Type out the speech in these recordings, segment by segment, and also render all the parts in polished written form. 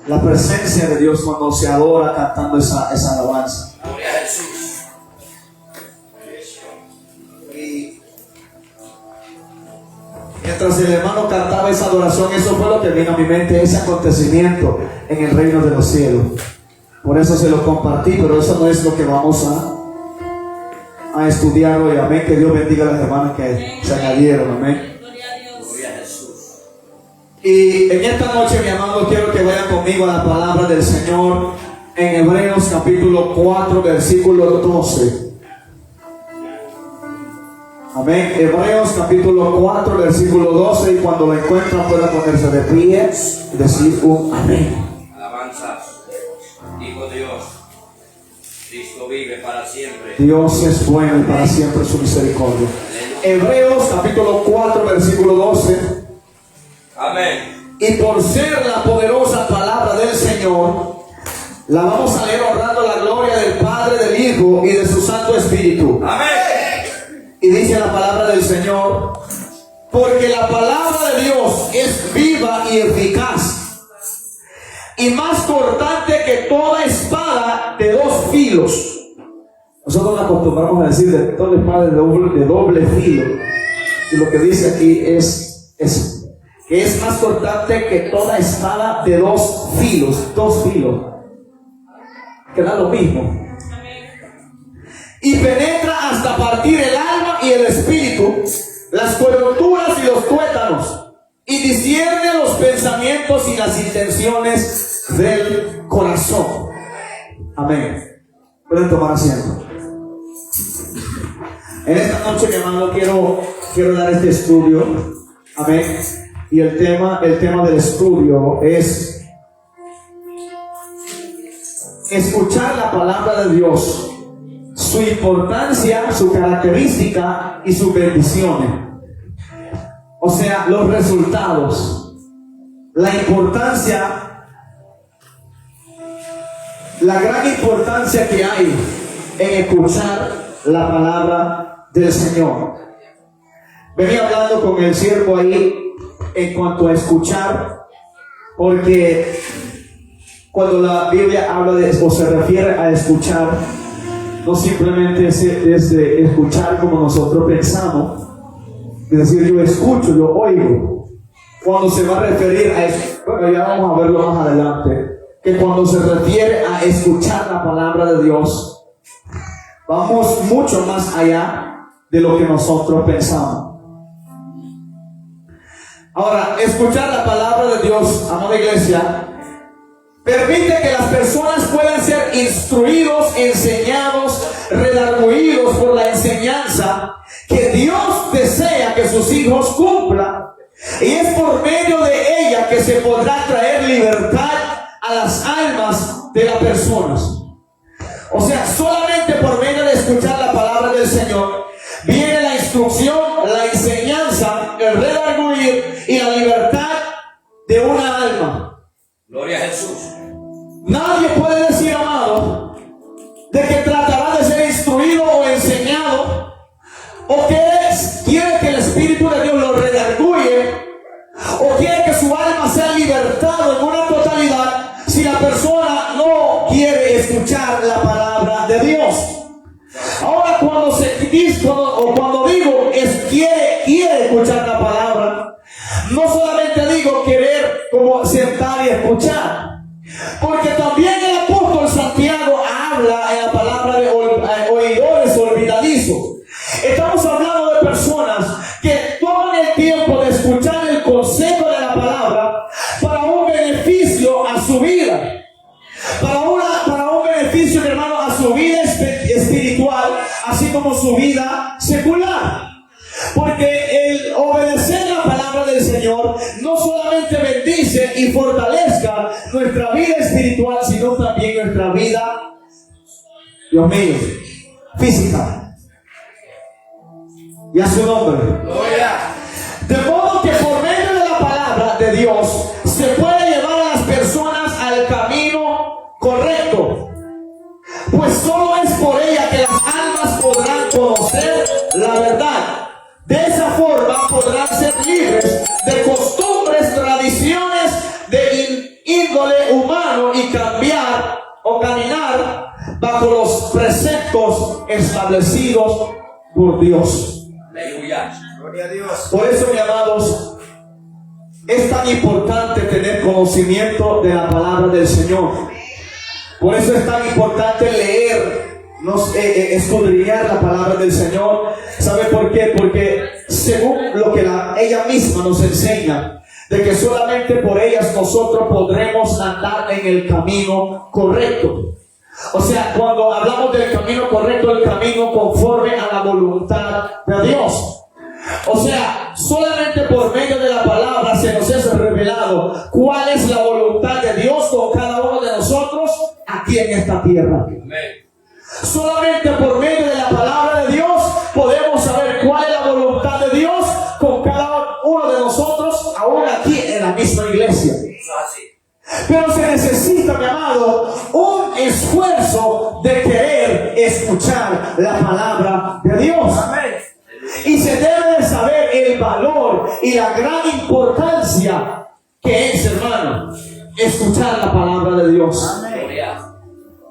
la presencia de Dios cuando se adora cantando esa alabanza. Gloria a Jesús. Y mientras el hermano cantaba esa adoración, eso fue lo que vino a mi mente, ese acontecimiento en el reino de los cielos. Por eso se lo compartí, pero eso no es lo que vamos a estudiar hoy. Amén. Que Dios bendiga a las hermanas que se añadieron. Amén. Gloria a Jesús. Y en esta noche, mi amado, quiero que vayan conmigo a la palabra del Señor en Hebreos capítulo 4, versículo 12. Amén. Hebreos capítulo 4, versículo 12. Y cuando lo encuentran, puedan ponerse de pie y decir un amén. Alabanza. Dijo Dios. Cristo vive para siempre. Dios es bueno y para siempre su misericordia. Hebreos capítulo 4, versículo 12. Amén. Y por ser la poderosa palabra del Señor, la vamos a leer honrando la gloria del Padre, del Hijo y de su Santo Espíritu. Amén. Y dice la palabra del Señor: porque la palabra de Dios es viva y eficaz, y más cortante que toda espada de dos filos. Nosotros nos acostumbramos a decir de toda espada de doble filo. Y lo que dice aquí es eso, que es más cortante que toda espada de dos filos, que da lo mismo. Y penetra hasta partir el alma y el espíritu, las coyunturas y los tuétanos, y discierne los pensamientos y las intenciones del corazón. Amén. Pueden tomar asiento. En esta noche, mi hermano, quiero dar este estudio. Amén. Y el tema del estudio es escuchar la palabra de Dios, su importancia, su característica y sus bendiciones. O sea, los resultados, la importancia, la gran importancia que hay en escuchar la palabra del Señor. Venía hablando con el siervo ahí en cuanto a escuchar, porque cuando la Biblia habla de o se refiere a escuchar, no simplemente es de escuchar como nosotros pensamos, es decir, yo escucho, yo oigo. Cuando se va a referir a eso, bueno, ya vamos a verlo más adelante, que cuando se refiere a escuchar la palabra de Dios, vamos mucho más allá de lo que nosotros pensamos. Ahora, escuchar la palabra de Dios, amada iglesia, permite que las personas puedan ser instruidos, enseñados, redarguidos por la enseñanza que Dios desea que sus hijos cumplan. Y es por medio de ella que se podrá traer libertad a las almas de las personas. O sea, solamente por medio de escuchar la palabra del Señor viene la instrucción, la enseñanza, el redarguir y la libertad de una alma. Gloria a Jesús. Nadie puede decir, amado, de que tratará de ser instruido o enseñado, o que quiere que el Espíritu de Dios lo redarguye, o quiere que su alma sea libertado en una totalidad, si la persona no quiere escuchar la palabra de Dios. Ahora, cuando se dice, cuando digo quiere escuchar la palabra, no solamente digo querer como sentar y escuchar, porque también el apóstol Santiago habla en la palabra de oidores olvidadizos. Estamos hablando de personas que toman el tiempo de escuchar el consejo de la palabra para un beneficio a su vida, para un beneficio, mi hermano, a su vida espiritual, así como su vida secular. Porque el obedecer la palabra del Señor no solamente bendice y fortalezca nuestra vida espiritual, sino también nuestra vida, Dios mío, física. Y a su nombre. Gloria. De modo que por medio de la palabra de Dios se puede llevar a las personas al camino correcto, pues solo es por ella que las almas podrán conocer la verdad. De esa forma podrán ser libres de costumbres, tradiciones, de índole índole humano y cambiar o caminar bajo los preceptos establecidos por Dios. Aleluya. Gloria a Dios. Por eso, mis amados, es tan importante tener conocimiento de la palabra del Señor. Por eso es tan importante leer, escudriñar la palabra del Señor. ¿Sabe por qué? Porque según lo que ella misma nos enseña, de que solamente por ellas nosotros podremos andar en el camino correcto. O sea, cuando hablamos del camino correcto, el camino conforme a la voluntad de Dios. O sea, solamente por medio de la palabra se nos es revelado cuál es la voluntad de Dios con cada uno de nosotros aquí en esta tierra. Amén. Solamente por medio de la palabra de Dios podemos saber cuál es la voluntad de Dios con cada uno de nosotros, aún aquí en la misma iglesia. Eso es así. Pero se necesita, mi amado, un esfuerzo de querer escuchar la palabra de Dios. Amén. Y se debe de saber el valor y la gran importancia que es, hermano, escuchar la palabra de Dios. Amén. Gloria.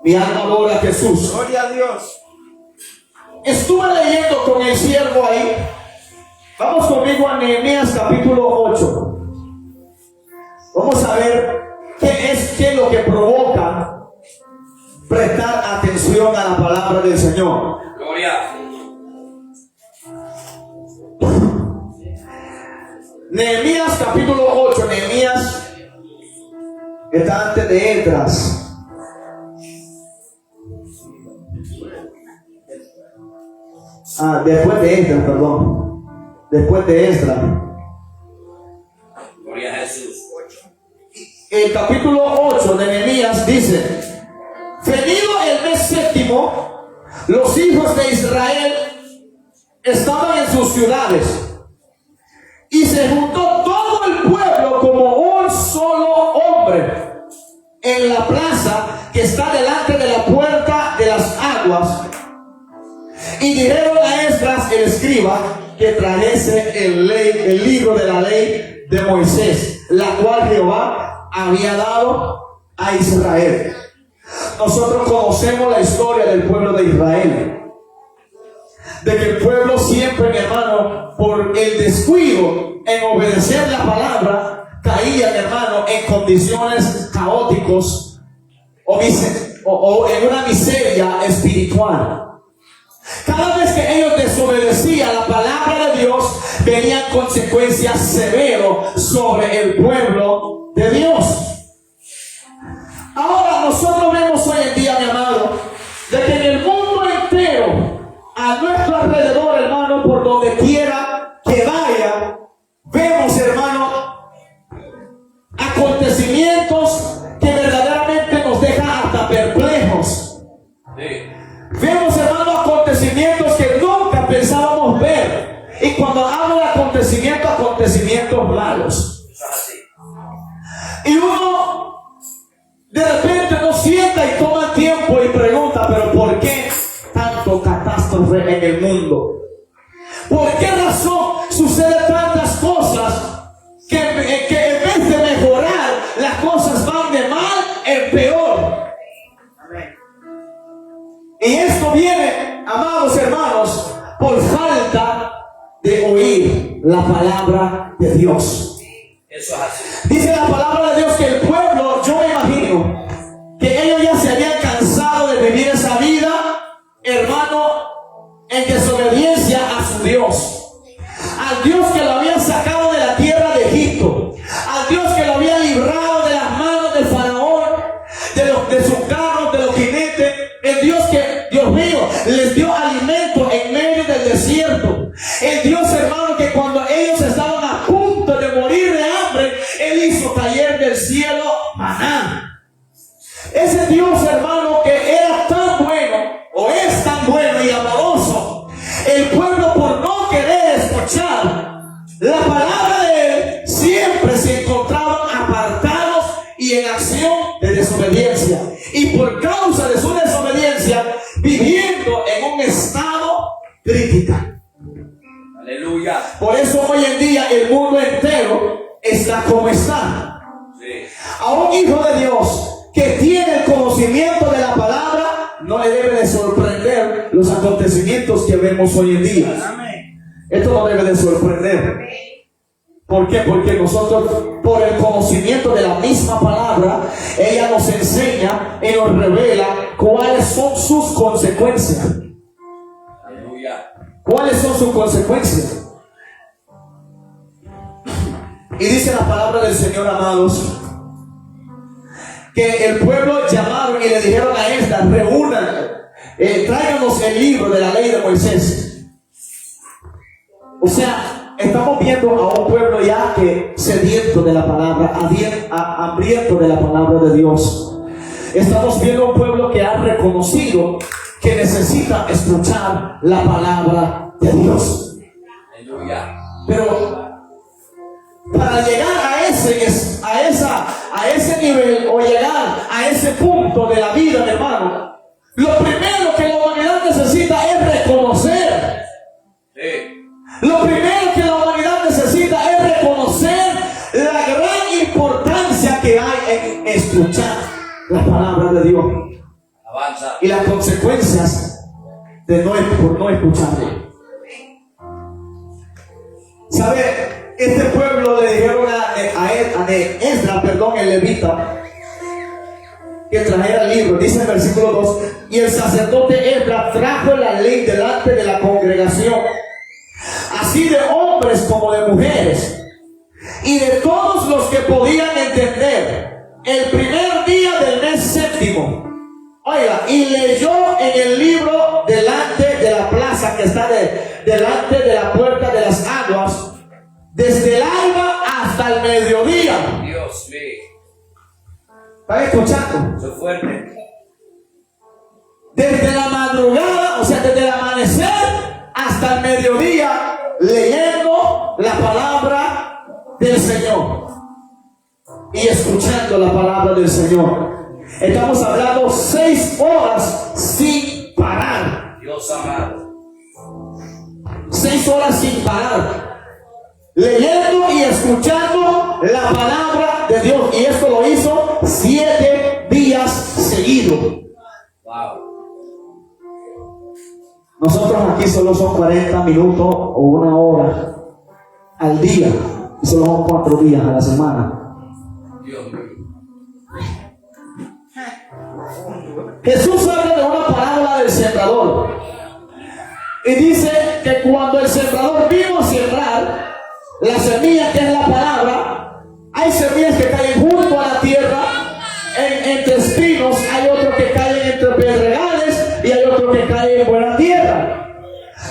Mi alma adora a Jesús. Gloria a Dios. Estuve leyendo con el siervo ahí. Vamos conmigo a Nehemías capítulo 8. Vamos a ver qué es lo que provoca prestar atención a la palabra del Señor. Gloria. Nehemías capítulo 8. Nehemías está antes de Esdras. Después de Esdras, perdón. Después de Esdras. Gloria a Jesús. El capítulo 8 de Nehemías dice: venido el mes séptimo, los hijos de Israel estaban en sus ciudades, y se juntó todo el pueblo como un solo hombre en la plaza que está delante de la puerta de las aguas. Y dijeron a Esdras el escriba que trajese el libro de la ley de Moisés, la cual Jehová había dado a Israel. Nosotros conocemos la historia del pueblo de Israel, de que el pueblo siempre, mi hermano, por el descuido en obedecer la palabra, caía, mi hermano, en condiciones caóticos o en una miseria espiritual. Cada vez que ellos desobedecían la palabra de Dios, venían consecuencias severas sobre el pueblo de Dios. Ahora nosotros vemos hoy en día, mi amado, de que en el mundo entero, a nuestro alrededor, hermano, por donde quiera que vaya, vemos, hermano, acontecimientos que verdaderamente nos dejan hasta perplejos. Sí. Vemos, hermano, acontecimientos que nunca pensábamos ver. Y cuando hablo de acontecimientos malos. Eso es así. Y uno de repente no sienta y toma tiempo y pregunta: ¿pero por qué tanto catástrofe en el mundo? ¿Por qué razón suceden tantas cosas que en vez de mejorar, las cosas van de mal en peor? Y esto viene, amados hermanos, por falta de oír la palabra de Dios. Eso es así. Dice la palabra de Dios que el pueblo, yo me imagino que ellos ya se habían cansado de vivir esa vida, hermano, en desobediencia a su Dios. Al Dios que lo había sacado de la tierra de Egipto, al Dios que lo había librado de las manos del faraón, de sus carros, de los jinetes, el Dios que, Dios mío, les dio alimento en medio del desierto, el Dios, hermano, que cuando ellos estaban a punto de morir de hambre, Él hizo caer del cielo maná. Ese Dios, hermano, que era tan bueno, o es tan bueno y amoroso, el pueblo, por no querer escuchar la palabra de Él, siempre se encontraban apartados y en acción de desobediencia. Y por causa de su desobediencia, viviendo en un estado crítico. Aleluya. Por eso hoy en día el mundo entero está como está. Sí. A un hijo de Dios que tiene el conocimiento de la palabra, no le debe de sorprender los acontecimientos que vemos hoy en día. Esto no debe de sorprender. ¿Por qué? Porque nosotros, por el conocimiento de la misma palabra, ella nos enseña y nos revela cuáles son sus consecuencias. Aleluya. ¿Cuáles son sus consecuencias? Y dice la palabra del Señor, amados, que el pueblo llamaron y le dijeron a Esdras: reúnan, tráiganos el libro de la ley de Moisés. O sea, estamos viendo a un pueblo ya que sediento de la palabra, hambriento de la palabra de Dios. Estamos viendo un pueblo que ha reconocido que necesita escuchar la palabra de Dios. Aleluya. Pero para llegar a ese nivel, o llegar a ese punto de la vida, mi hermano, lo primero que la humanidad necesita es reconocer. Sí. Lo primero que la humanidad necesita es reconocer la gran importancia que hay en escuchar la palabra de Dios Avanza. y las consecuencias de por no escucharla. ¿Sabe? Este pueblo le dijeron a Esdras, el levita, que trajera el libro. Dice en el versículo 2: y el sacerdote Esdras trajo la ley delante de la congregación, así de hombres como de mujeres, y de todos los que podían entender, el primer día del mes séptimo. Oiga, y leyó en el libro delante de la plaza que está delante de la puerta de las aguas, desde el alba hasta el mediodía. Dios mío. ¿Están escuchando? Soy fuerte. Desde la madrugada, o sea, desde el amanecer hasta el mediodía, leyendo la palabra del Señor y escuchando la palabra del Señor. Estamos hablando 6 horas sin parar. Dios amado. 6 horas sin parar, leyendo y escuchando la palabra de Dios. Y esto lo hizo 7 días seguidos. Wow. Nosotros aquí solo son 40 minutos o 1 hora al día, y solo son 4 días a la semana. Dios mío. Jesús habla de una parábola del sembrador y dice que cuando el sembrador vino a sembrar la semilla, que es la palabra, hay semillas que caen junto a la tierra, entre espinos, hay otros que caen entre pedregales y hay otros que caen en buena tierra.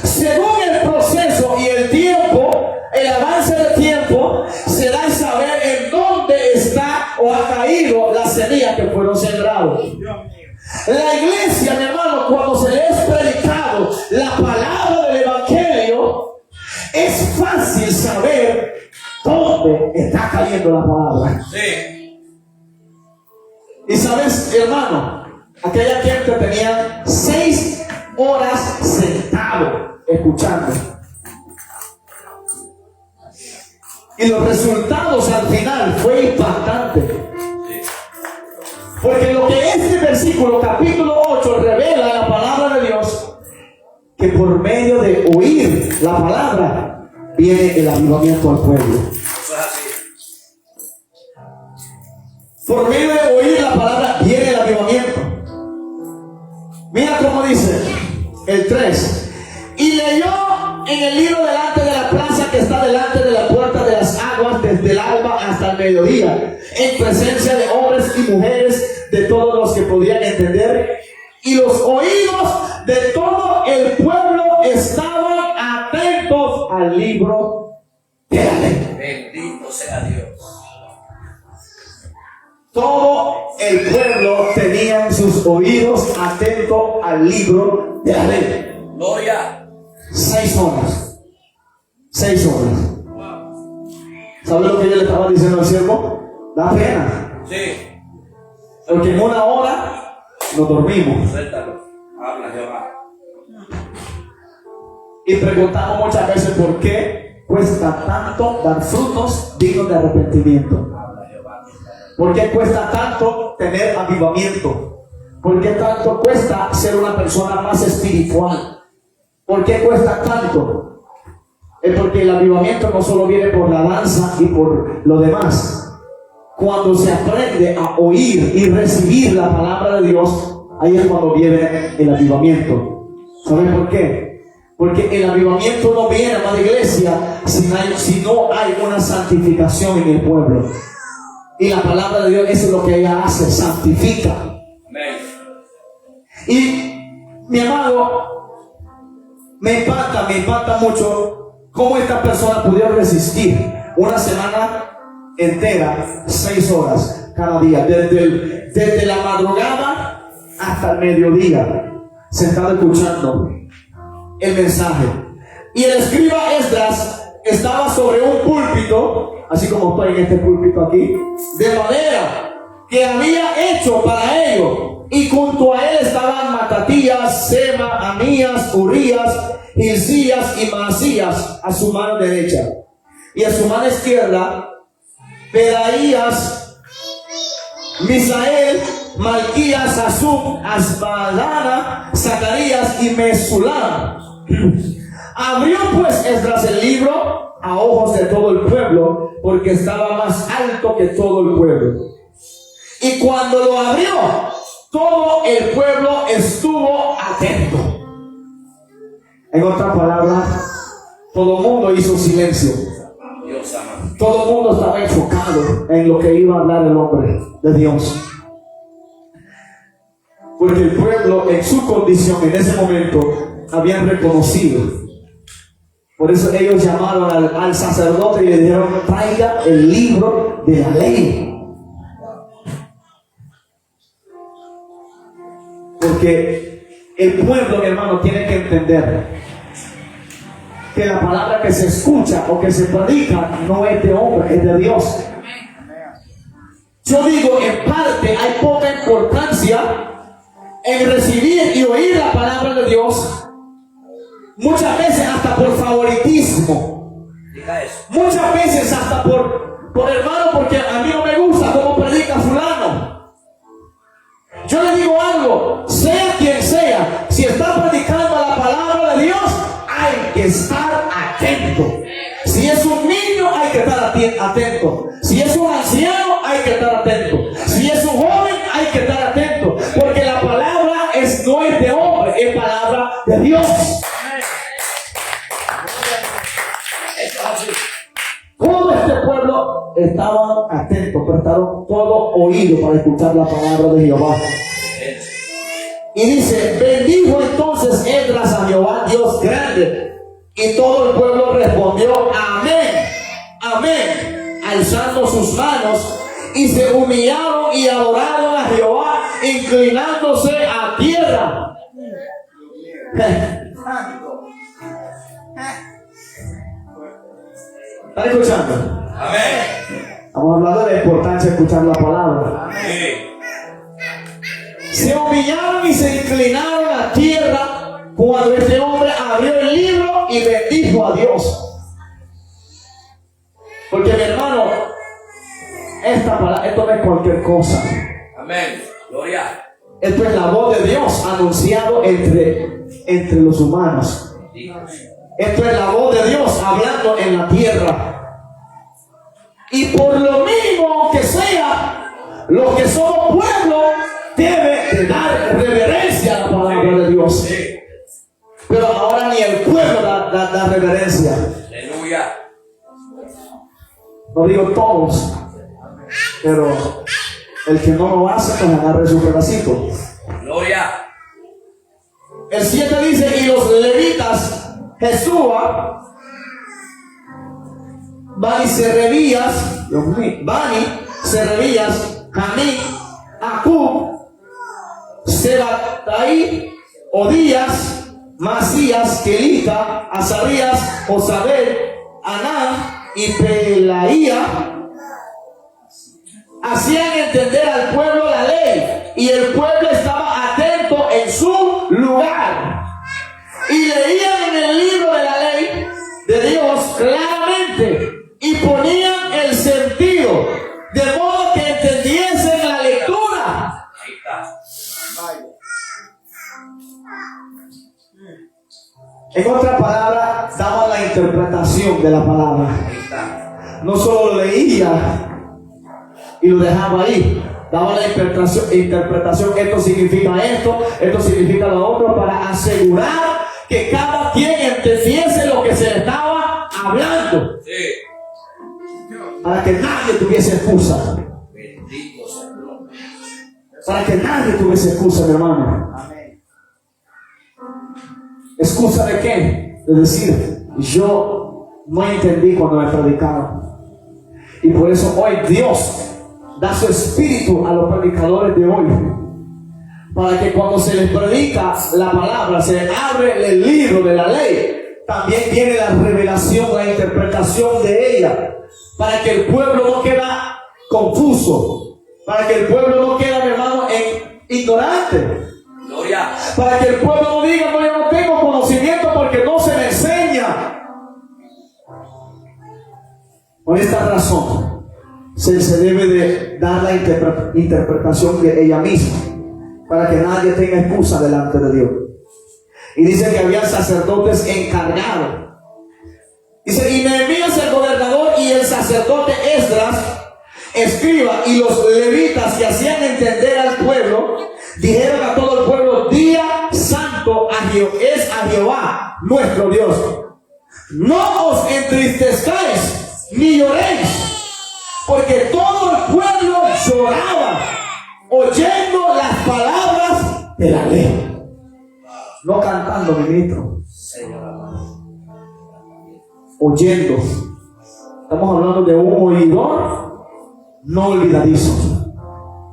Según el proceso y el tiempo, el avance del tiempo, se da a saber en dónde está o ha caído las semillas que fueron sembradas. La iglesia, mi hermano, cuando se le es predicado la palabra del evangelio, es fácil saber dónde está cayendo la palabra. Sí. Y sabes, hermano, aquella gente tenía 6 horas sentado escuchando. Y los resultados al final fue impactante. Sí. Porque lo que este versículo, capítulo 8, revela la palabra de Dios, que por medio de oír la palabra viene el avivamiento al pueblo. Eso es así. Por medio de oír la palabra viene el avivamiento. Mira cómo dice el 3: y leyó en el libro delante de la plaza que está delante de la puerta de las aguas, desde el alba hasta el mediodía, en presencia de hombres y mujeres, de todos los que podían entender, y los oídos de todo el pueblo estaban atentos al libro de la ley. Bendito sea Dios. Todo el pueblo tenía sus oídos atentos al libro de la ley. Gloria. 6 horas. 6 horas. ¿Sabe lo que yo le estaba diciendo al siervo? Da pena. Sí. Porque en 1 hora nos dormimos. Suéltalo. Habla, Jehová. Y preguntamos muchas veces por qué cuesta tanto dar frutos dignos de arrepentimiento. Habla, Jehová. ¿Por qué cuesta tanto tener avivamiento? ¿Por qué tanto cuesta ser una persona más espiritual? ¿Por qué cuesta tanto? Es porque el avivamiento no solo viene por la danza y por lo demás. Cuando se aprende a oír y recibir la palabra de Dios, ahí es cuando viene el avivamiento. ¿Saben por qué? Porque el avivamiento no viene, amada iglesia, si no hay una santificación en el pueblo. Y la palabra de Dios, eso es lo que ella hace, santifica. Amén. Y mi amado, me impacta mucho cómo esta persona pudo resistir una semana entera, 6 horas cada día, desde la madrugada hasta el mediodía, sentado escuchando el mensaje. Y el escriba Esdras estaba sobre un púlpito, así como estoy en este púlpito aquí, de madera que había hecho para ello, y junto a él estaban Matatías, Sema, Amías, Urías, Hilcías y Maasías a su mano derecha, y a su mano izquierda Pedaías, Misael, Malquías, Azub, Asbadana, Zacarías y Mesulam. Abrió pues Esdras el libro a ojos de todo el pueblo, porque estaba más alto que todo el pueblo. Y cuando lo abrió, todo el pueblo estuvo atento. En otras palabras, todo el mundo hizo silencio. Dios ama. Todo el mundo estaba enfocado en lo que iba a hablar el hombre de Dios. Porque el pueblo, en su condición en ese momento, habían reconocido. Por eso ellos llamaron al sacerdote y le dijeron: traiga el libro de la ley. Porque el pueblo, mi hermano, tiene que entender que la palabra que se escucha o que se predica no es de hombre, es de Dios. Yo digo, en parte hay poca importancia en recibir y oír la palabra de Dios, muchas veces hasta por favoritismo, Diga eso. muchas veces hasta por hermano, porque a mí no me gusta cómo predica fulano. Yo le digo algo, sea quien sea, si está predicando la palabra de Dios, hay que estar atento. Si es un niño, hay que estar atento. Si es un anciano, hay que estar atento. Si es un joven, hay que estar atento. Porque la palabra no es de hombre, es palabra de Dios. Todo este pueblo estaban atentos, prestaron todo oído para escuchar la palabra de Jehová. Y dice: bendijo entonces Esdras a Jehová, Dios grande. Y todo el pueblo respondió: amén, amén, alzando sus manos, y se humillaron y adoraron a Jehová, inclinándose a tierra. ¿Están escuchando? Amén. Estamos hablando de la importancia de escuchar la palabra. Amén. Se humillaron y se inclinaron a tierra cuando este hombre abrió el libro y bendijo a Dios. Porque, mi hermano, esto no es cualquier cosa. Amén. Gloria. Esto es la voz de Dios anunciado entre los humanos. Esto es la voz de Dios hablando en la tierra. Y por lo mínimo que sea, los que somos pueblo debe de dar reverencia a la palabra de Dios. Pero ahora ni el pueblo da reverencia. Aleluya. No digo todos, pero el que no lo hace, pues agarre su pedacito. Gloria. El 7 dice: y los levitas, Jesúa, Bani Serebías, Jamí, Acub, Sebatai, Odías, Masías, Kelita, Azarías, Josabel, Anán y Pelaía hacían entender al pueblo la ley, y el pueblo estaba atento en su lugar y leían en el libro de la ley de Dios claramente y ponían el sentido, de modo que entendían Ahí está. En otra palabra, daba la interpretación de la palabra. Ahí está. No solo lo leía y lo dejaba ahí, daba la interpretación, esto significa esto significa lo otro, para asegurar que cada quien entendiese lo que se le estaba hablando. Sí. Para que nadie tuviese excusa. Bendito sea el nombre. Para que nadie tuviese excusa, mi hermano. ¿Excusa de qué? De decir, yo no entendí cuando me predicaron. Y por eso hoy Dios da su espíritu a los predicadores de hoy. Para que cuando se les predica la palabra, se les abre el libro de la ley, también viene la revelación, la interpretación de ella. Para que el pueblo no queda confuso. Para que el pueblo no quede, mi hermano, ignorante. Gloria. Para que el pueblo no diga, no, yo no tengo conocimiento porque no se me enseña. Por esta razón se debe de dar la interpretación de ella misma, para que nadie tenga excusa delante de Dios. Y dice que había sacerdotes encargados. Dice, y Nehemías el gobernador y el sacerdote Esdras, escriba, y los levitas que hacían entender al pueblo, dijeron a todo el pueblo: día santo es a Jehová nuestro Dios. No os entristezcáis ni lloréis, porque todo el pueblo lloraba oyendo las palabras de la ley. No cantando, ministro, oyendo. Estamos hablando de un oidor no olvidadizo.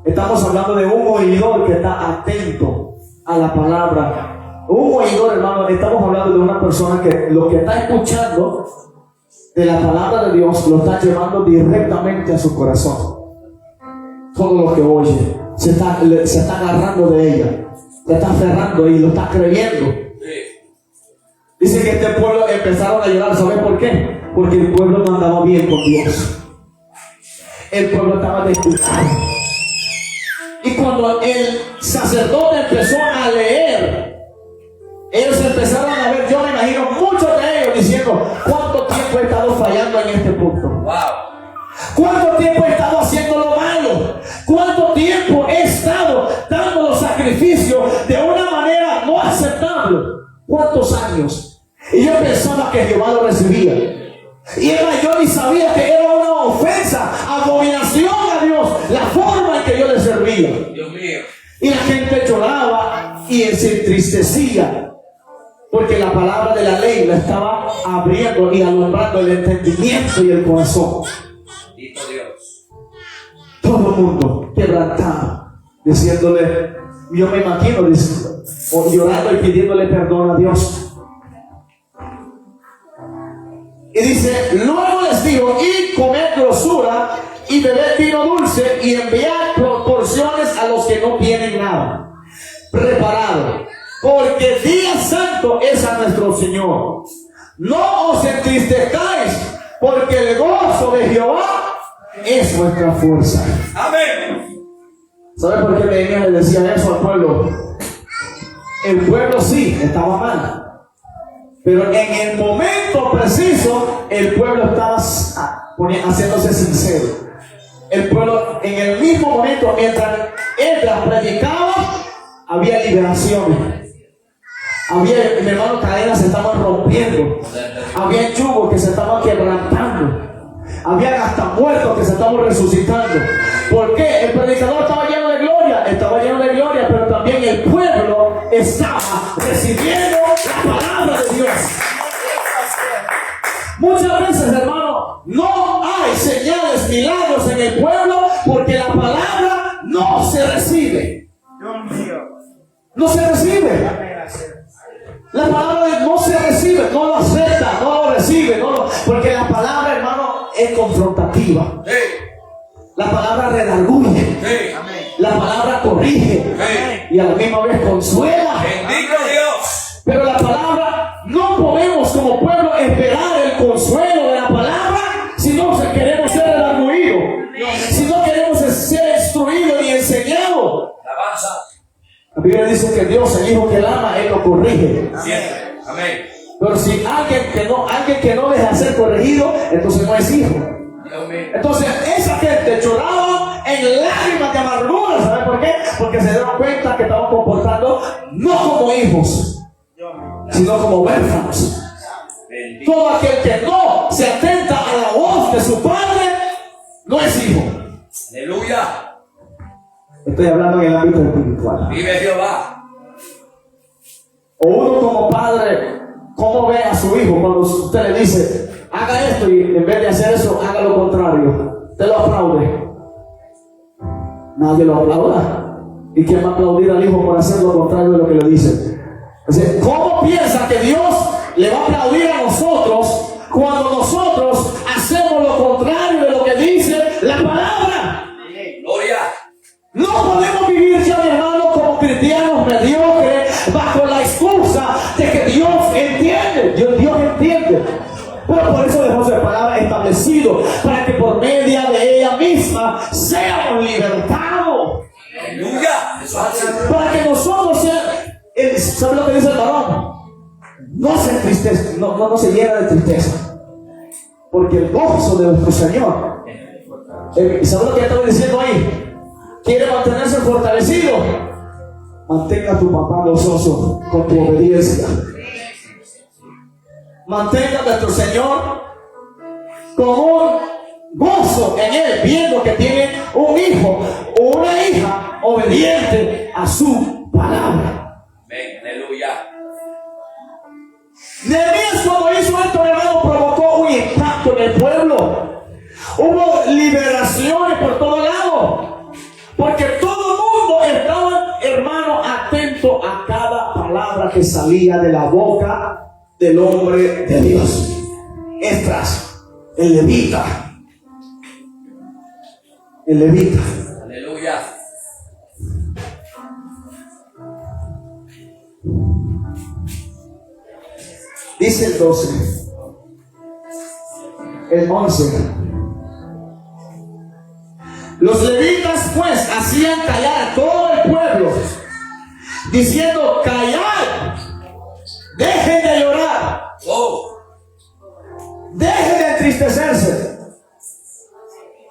Estamos hablando de un oidor que está atento a la palabra. Un oidor, hermano, estamos hablando de una persona que lo que está escuchando de la palabra de Dios lo está llevando directamente a su corazón. Todo lo que oye se está agarrando de ella, se está aferrando y lo está creyendo. Dice que este pueblo empezaron a llorar. ¿Sabe por qué? Porque el pueblo no andaba bien con Dios. El pueblo estaba descuidado. Y cuando el sacerdote empezó a leer, ellos empezaron a ver, yo me imagino muchos de ellos diciendo: ¿cuánto tiempo he estado fallando en este punto? Wow. ¿Cuánto tiempo he estado haciendo lo malo? ¿Cuánto tiempo he estado dando los sacrificios de una manera no aceptable? ¿Cuántos años? Y yo pensaba que Jehová lo recibía. Y yo ni sabía que era una ofensa, abominación a Dios, la forma en que yo le servía. Dios mío. Y la gente lloraba y se entristecía, porque la palabra de la ley la estaba abriendo y alumbrando el entendimiento y el corazón. Bendito Dios. Todo el mundo quebrantado, diciéndole, yo me imagino, o llorando y pidiéndole perdón a Dios. Y dice, luego les dijo: id, comed grosura y bebed vino dulce y enviad porciones a los que no tienen nada preparado, porque día santo es a nuestro Señor. No os entristezcáis, porque el gozo de Jehová es vuestra fuerza. Amén. ¿Sabe por qué Nehemías le decía eso al pueblo? El pueblo sí estaba mal, pero en el momento preciso el pueblo estaba haciéndose sincero. El pueblo, en el mismo momento, mientras Esdras predicaba, había liberaciones. Había, mi hermano, cadenas se estaban rompiendo. Había yugos que se estaban quebrantando. Había hasta muertos que se estaban resucitando. ¿Por qué? El predicador estaba lleno de gloria, pero también el pueblo estaba recibiendo la palabra de Dios. Muchas veces, hermano, no hay señales, milagros en el pueblo porque la palabra no se recibe. No se recibe. La palabra no se recibe, no lo acepta, no lo recibe, porque la palabra, hermano, es confrontativa. La palabra redarguye. La palabra corrige. Y a la misma vez consuela. Bendito Dios. Pero la palabra, no podemos como pueblo esperar el consuelo de la palabra si no queremos ser redarguidos, si no queremos ser instruidos y enseñados. La Biblia dice que Dios, el hijo que él ama, él lo corrige. Siempre. Amén. Pero si alguien que no deja ser corregido, entonces no es hijo. Dios mío. Entonces esa gente lloraba en lágrimas de amargura. ¿Sabe por qué? Porque se dieron cuenta que estaban comportando no como hijos, sino como huérfanos. Bendito. Todo aquel que no se atenta a la voz de su padre no es hijo. Aleluya. Estoy hablando en el ámbito espiritual. Vive Jehová. O uno como padre, ¿cómo ve a su hijo cuando usted le dice, haga esto, y en vez de hacer eso, haga lo contrario? Usted lo aplaude. Nadie lo aplauda. ¿Y quién va a aplaudir al hijo por hacer lo contrario de lo que le dice? Entonces, ¿cómo piensa que Dios le va a aplaudir a nosotros cuando nosotros hacemos lo contrario de lo que dice la palabra? Gloria. No podemos vivir ya, mi hermano, como cristianos mediocres bajo la excusa de que Dios entiende. Dios entiende. Pero por eso dejó su palabra establecido, para que por medio de ella misma seamos libertados. Aleluya. Eso es así. Para que nosotros seamos, ¿sabe lo que dice el varón? No se entristezca, no se llena de tristeza, porque el gozo de nuestro Señor. ¿Sabe lo que estaba diciendo ahí? ¿Quiere mantenerse fortalecido? Mantenga a tu papá gozoso con tu obediencia. Mantenga a nuestro Señor con un gozo en él, viendo que tiene un hijo o una hija obediente a su palabra. Amén. Aleluya. Nehemías, cuando hizo esto, hermano, provocó un impacto en el pueblo. Hubo liberaciones por todo lado, porque todo el mundo estaba, hermano, atento a cada palabra que salía de la boca del hombre de Dios. Esdras, el levita. El levita. Aleluya. Dice el 12, el 11. Los levitas pues hacían callar a todo el pueblo, diciendo: callad, dejen de llorar, Oh. dejen de entristecerse,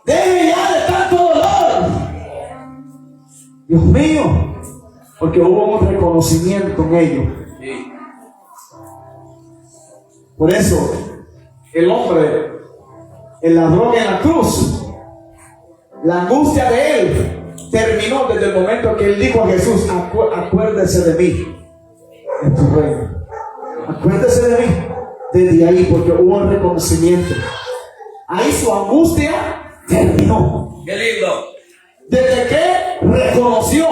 dejen ya de tanto dolor. Dios mío, porque hubo un reconocimiento en ellos. Sí. Por eso el hombre, el ladrón en la cruz, la angustia de él terminó desde el momento que él dijo a Jesús: acuérdese de mí en tu reino. Acuérdese de mí. Desde ahí, porque hubo un reconocimiento. Ahí su angustia terminó. Qué lindo. Desde que reconoció.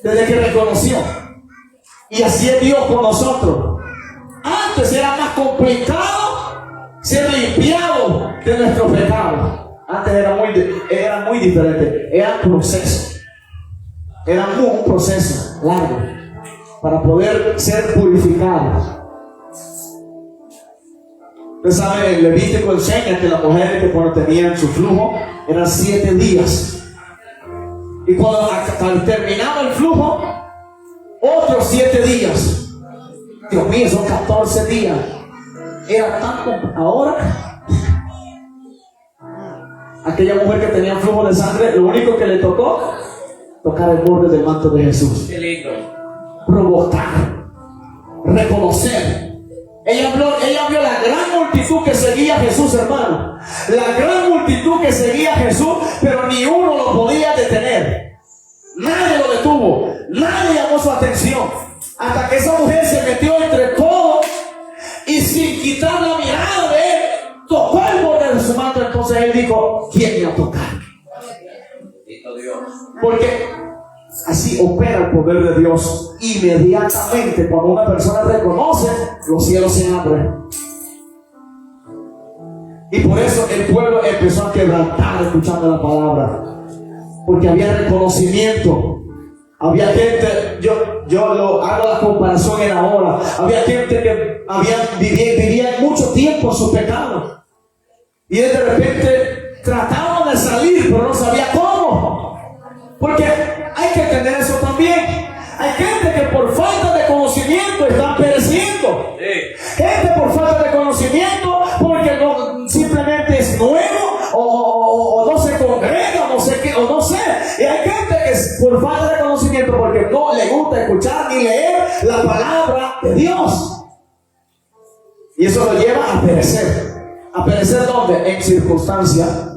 Desde que reconoció. Y así es Dios con nosotros. Antes era más complicado ser limpiado de nuestros pecados. Antes era muy diferente. Era un proceso. Era un proceso largo para poder ser purificado. Usted sabe, el Levítico enseña que las mujeres que cuando tenían su flujo eran 7 días. Y cuando terminaba el flujo, otros 7 días. Dios mío, son 14 días. Era tanto. Ahora, aquella mujer que tenía flujo de sangre, lo único que le tocó, tocar el borde del manto de Jesús. Qué lindo. Provocar, reconocer. Ella vio la gran multitud que seguía a Jesús, hermano. La gran multitud que seguía a Jesús, pero ni uno lo podía detener. Nadie lo detuvo, nadie llamó su atención. Hasta que esa mujer se metió entre todos y sin quitar la mirada de él, tocó el borde de su manto. Entonces él dijo: ¿quién me va a tocar? Bendito Dios. Porque así opera el poder de Dios. Inmediatamente, cuando una persona reconoce, los cielos se abren. Y por eso el pueblo empezó a quebrantar escuchando la palabra, porque había reconocimiento. Había gente, yo lo hago la comparación en ahora. Había gente que vivía mucho tiempo en su pecado, y de repente trataban de salir, pero no sabía cómo. Porque hay que entender eso también. también. Hay gente que por falta de conocimiento están pereciendo. Gente por falta de conocimiento porque no, simplemente es nuevo o no se congrega, no sé qué, o no sé. Y hay gente que es por falta de conocimiento porque no le gusta escuchar ni leer la palabra de Dios. Y eso lo lleva a perecer. ¿A perecer dónde? En circunstancias,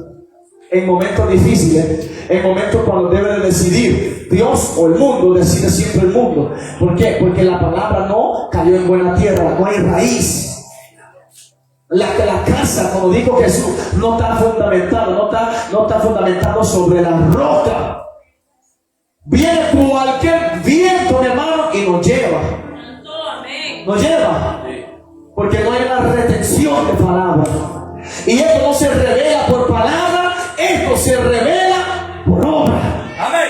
en momentos difíciles, en momentos cuando debe de decidir Dios o el mundo. Decide siempre el mundo. ¿Por qué? Porque la palabra no cayó en buena tierra, no hay raíz. La casa, como dijo Jesús, no está fundamentado, no está fundamentado sobre la roca. Viene cualquier viento, mi hermano, y nos lleva. Nos lleva. Porque no hay una retención de palabras. Y esto no se revela por palabra, esto se revela por obra. Amén.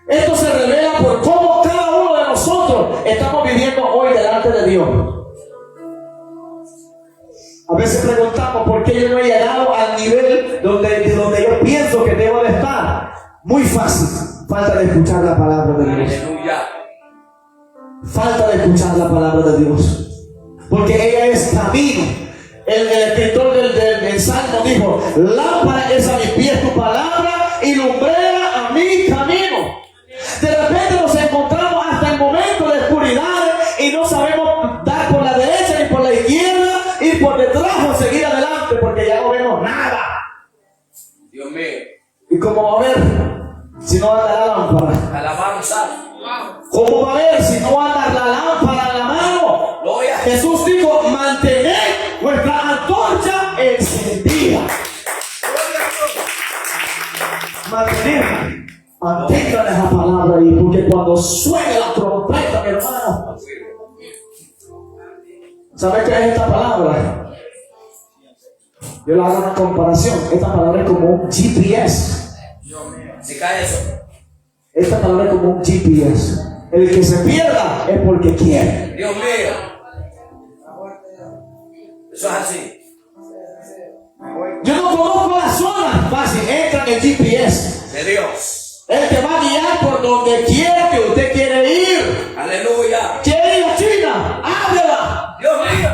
Esto se revela por cómo cada uno de nosotros estamos viviendo hoy delante de Dios. A veces preguntamos por qué yo no he llegado al nivel donde yo pienso que debo de estar. Muy fácil, falta de escuchar la palabra de Dios. Aleluya. Falta de escuchar la palabra de Dios. Porque ella es camino. El escritor del Salmo dijo: lámpara es a mis pies tu palabra y lumbrera a mi camino. De repente nos encontramos hasta el momento de oscuridad y no sabemos dar por la derecha ni por la izquierda, ir por detrás o seguir adelante porque ya no vemos nada. Dios mío. ¿Y cómo va a ver si no anda la lámpara? Alabanza. ¿Cómo va a ver si no anda la lámpara en la mano? Gloria. Jesús dijo: mantened vuestra antorcha encendida. Mantengan esa palabra ahí, porque cuando suene la trompeta, mi hermano, ¿sabe qué es esta palabra? Yo le hago una comparación. Esta palabra es como un GPS. Si cae eso. Esta palabra es como un GPS. El que se pierda es porque quiere. Dios mío. Eso es así. Yo no conozco la zona. Fácil, entra en el GPS. De Dios. Él te va a guiar por donde quiera que usted quiere ir. Aleluya. ¿Quiere ir a China? ¡Ábrela! Dios mío.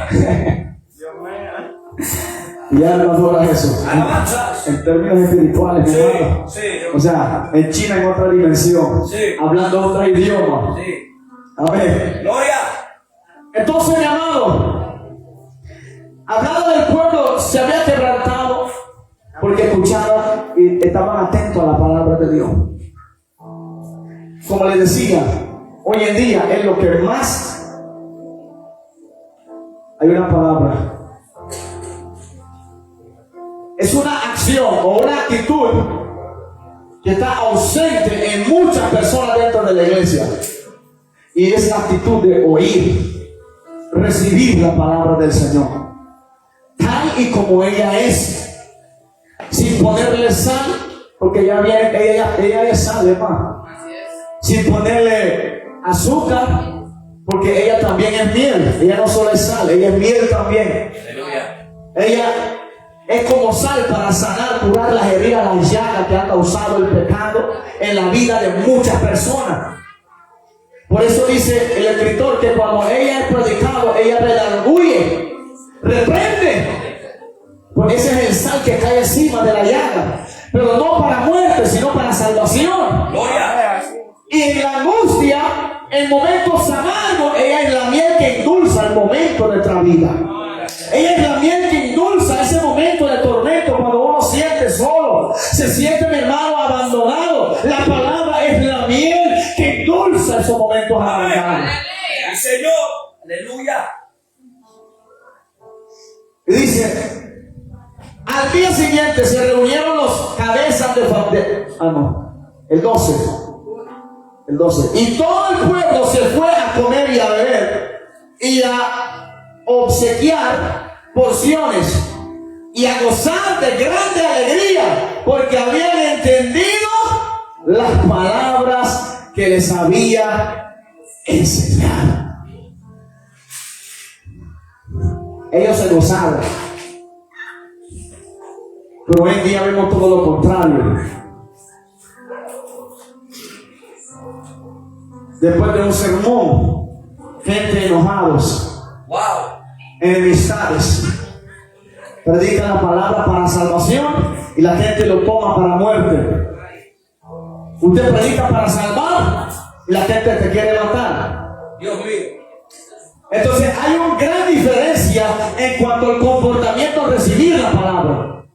Y ya no adora eso. Alabanzas. En términos espirituales, mi hermano. Sí. O sea, en China en otra dimensión. Sí. Hablando otro idioma. Sí. Amén. Gloria. Entonces, mi amado, hablando del pueblo, se había quebrantado porque escuchaban y estaban atentos a la palabra de Dios. Como les decía, hoy en día es lo que más hay una palabra. Es una acción o una actitud que está ausente en muchas personas dentro de la iglesia. Y es la actitud de oír, recibir la palabra del Señor, tal y como ella es, sin ponerle sal, porque ella es sal, hermano. Sin ponerle azúcar, porque ella también es miel. Ella no solo es sal, ella es miel también. Aleluya. Ella es como sal para sanar, curar las heridas, las llagas que ha causado el pecado en la vida de muchas personas. Por eso dice el escritor que cuando ella es predicado, ella redarguye, reprende. Pues ese es el sal que cae encima de la llaga, pero no para muerte, sino para salvación. Gloria. Y en la angustia, en momentos amargos, ella es la miel que endulza el momento de nuestra vida. Ella es la miel que endulza ese momento de tormento cuando uno siente solo, se siente, mi hermano, abandonado. La palabra es la miel que endulza esos momentos amargados. Y Señor. Aleluya. Y dice: al día siguiente se reunieron los cabezas el 12. Y todo el pueblo se fue a comer y a beber y a obsequiar porciones y a gozar de grande alegría, porque habían entendido las palabras que les había enseñado. Ellos se gozaron, pero hoy en día vemos todo lo contrario. después de un sermón, gente enojados, Wow. enemistades, predican la palabra para salvación y la gente lo toma para muerte. Usted predica para salvar y la gente te quiere matar. Dios mío. Entonces hay una gran diferencia en cuanto al comportamiento al recibir la palabra.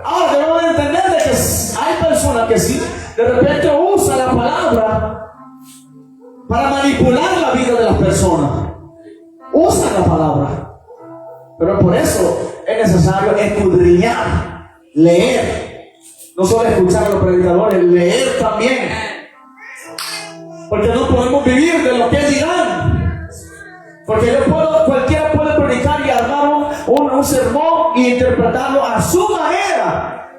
Ahora debemos de entender de que hay personas que sí, de repente usan la palabra para manipular la vida de las personas. Usan la palabra. Pero por eso es necesario escudriñar, leer. No solo escuchar a los predicadores, leer también. Porque no podemos vivir de lo que dirán. Porque cualquiera puede predicar y armar un sermón e interpretarlo a su manera.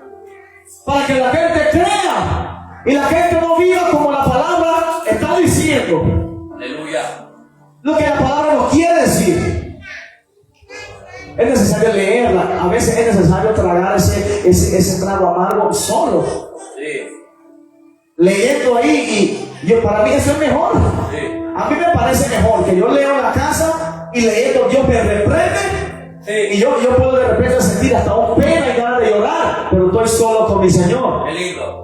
Para que la gente crea. Y la gente no viva como la palabra está diciendo. Aleluya. Lo que la palabra nos quiere decir. Es necesario leerla. A veces es necesario tragar ese trago amargo solo. Sí. Leyendo ahí. Y para mí eso es mejor. Sí. A mí me parece mejor que yo leo en la casa y leyendo Dios me reprende. Sí. Y yo puedo de repente sentir hasta un pena y ganas de llorar. Pero estoy solo con mi Señor. Qué lindo.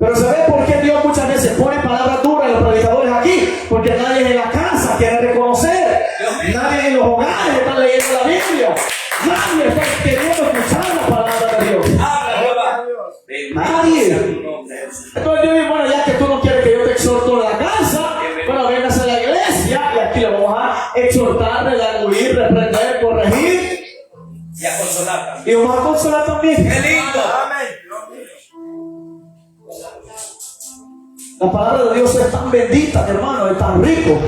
Pero ¿sabes por qué Dios muchas veces pone palabras duras en los predicadores aquí? Porque nadie en la casa quiere reconocer. Nadie en los hogares está leyendo la Biblia. Nadie está queriendo escuchar la palabra de Dios. Habla, Jehová. Nadie. Entonces yo digo, bueno, ya que tú no quieres que yo te exhorto en la casa, bueno, vengas a la iglesia y aquí le vamos a exhortar, redarguir, reprender, corregir. Y a consolar también. Y vamos a consolar también. Qué lindo. La palabra de Dios es tan bendita, hermano, es tan rico.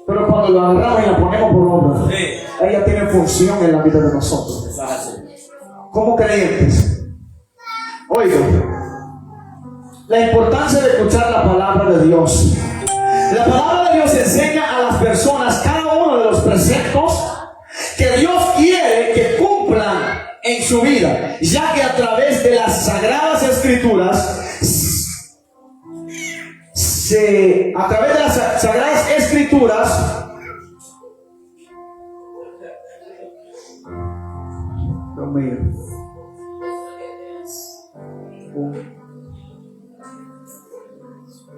Pero cuando la agarramos y la ponemos por obra, Sí. ella tiene función en la vida de nosotros. Eso es así. Como creyentes, oiga, la importancia de escuchar la palabra de Dios. La palabra de Dios enseña a las personas cada uno de los preceptos que Dios quiere que cumplan en su vida, ya que a través de las sagradas escrituras, a través de las sagradas escrituras, Dios mío,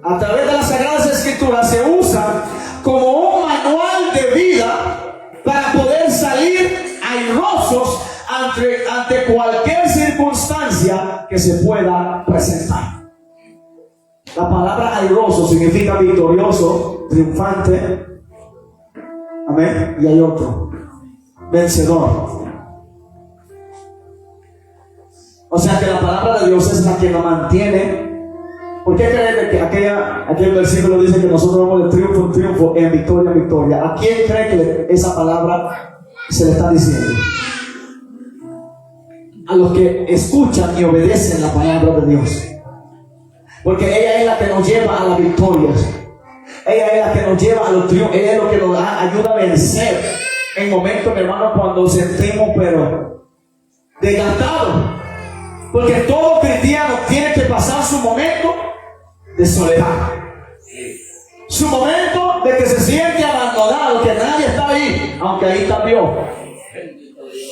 a través de las sagradas escrituras se usa como un manual de vida para poder salir airosos ante cualquier circunstancia que se pueda presentar. La palabra airoso significa victorioso, triunfante. Amén. Y hay otro, vencedor. O sea que la palabra de Dios es la que nos mantiene. ¿Por qué creen que aquel versículo dice que nosotros vamos de triunfo en triunfo, en victoria en victoria? ¿A quién cree que esa palabra se le está diciendo? A los que escuchan y obedecen la palabra de Dios. Porque ella es la que nos lleva a la victoria. Ella es la que nos lleva a los triunfos. Ella es lo que nos ayuda a vencer en momentos, mi hermano, cuando sentimos pero desgastados. Porque todo cristiano tiene que pasar su momento de soledad. Su momento de que se siente abandonado, que nadie está ahí, aunque ahí está Dios.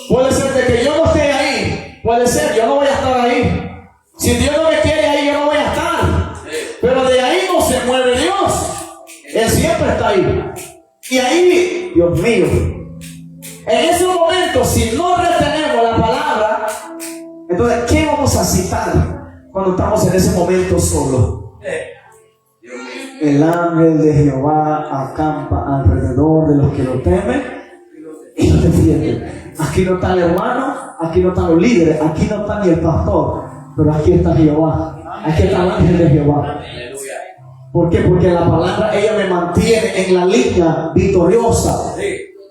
Puede ser de que yo no esté ahí. Puede ser, yo no voy a estar ahí. Si Dios no me quiere ahí, yo no voy a estar. Pero de ahí no se mueve Dios. Él siempre está ahí. Y ahí, Dios mío, en ese momento, si no retenemos la palabra, entonces, ¿qué vamos a citar cuando estamos en ese momento solo? El ángel de Jehová acampa alrededor de los que lo temen y lo defienden. Aquí no está el hermano, aquí no están los líderes, aquí no está ni el pastor, pero aquí está Jehová, aquí está el ángel de Jehová. ¿Por qué? Porque la palabra ella me mantiene en la línea victoriosa.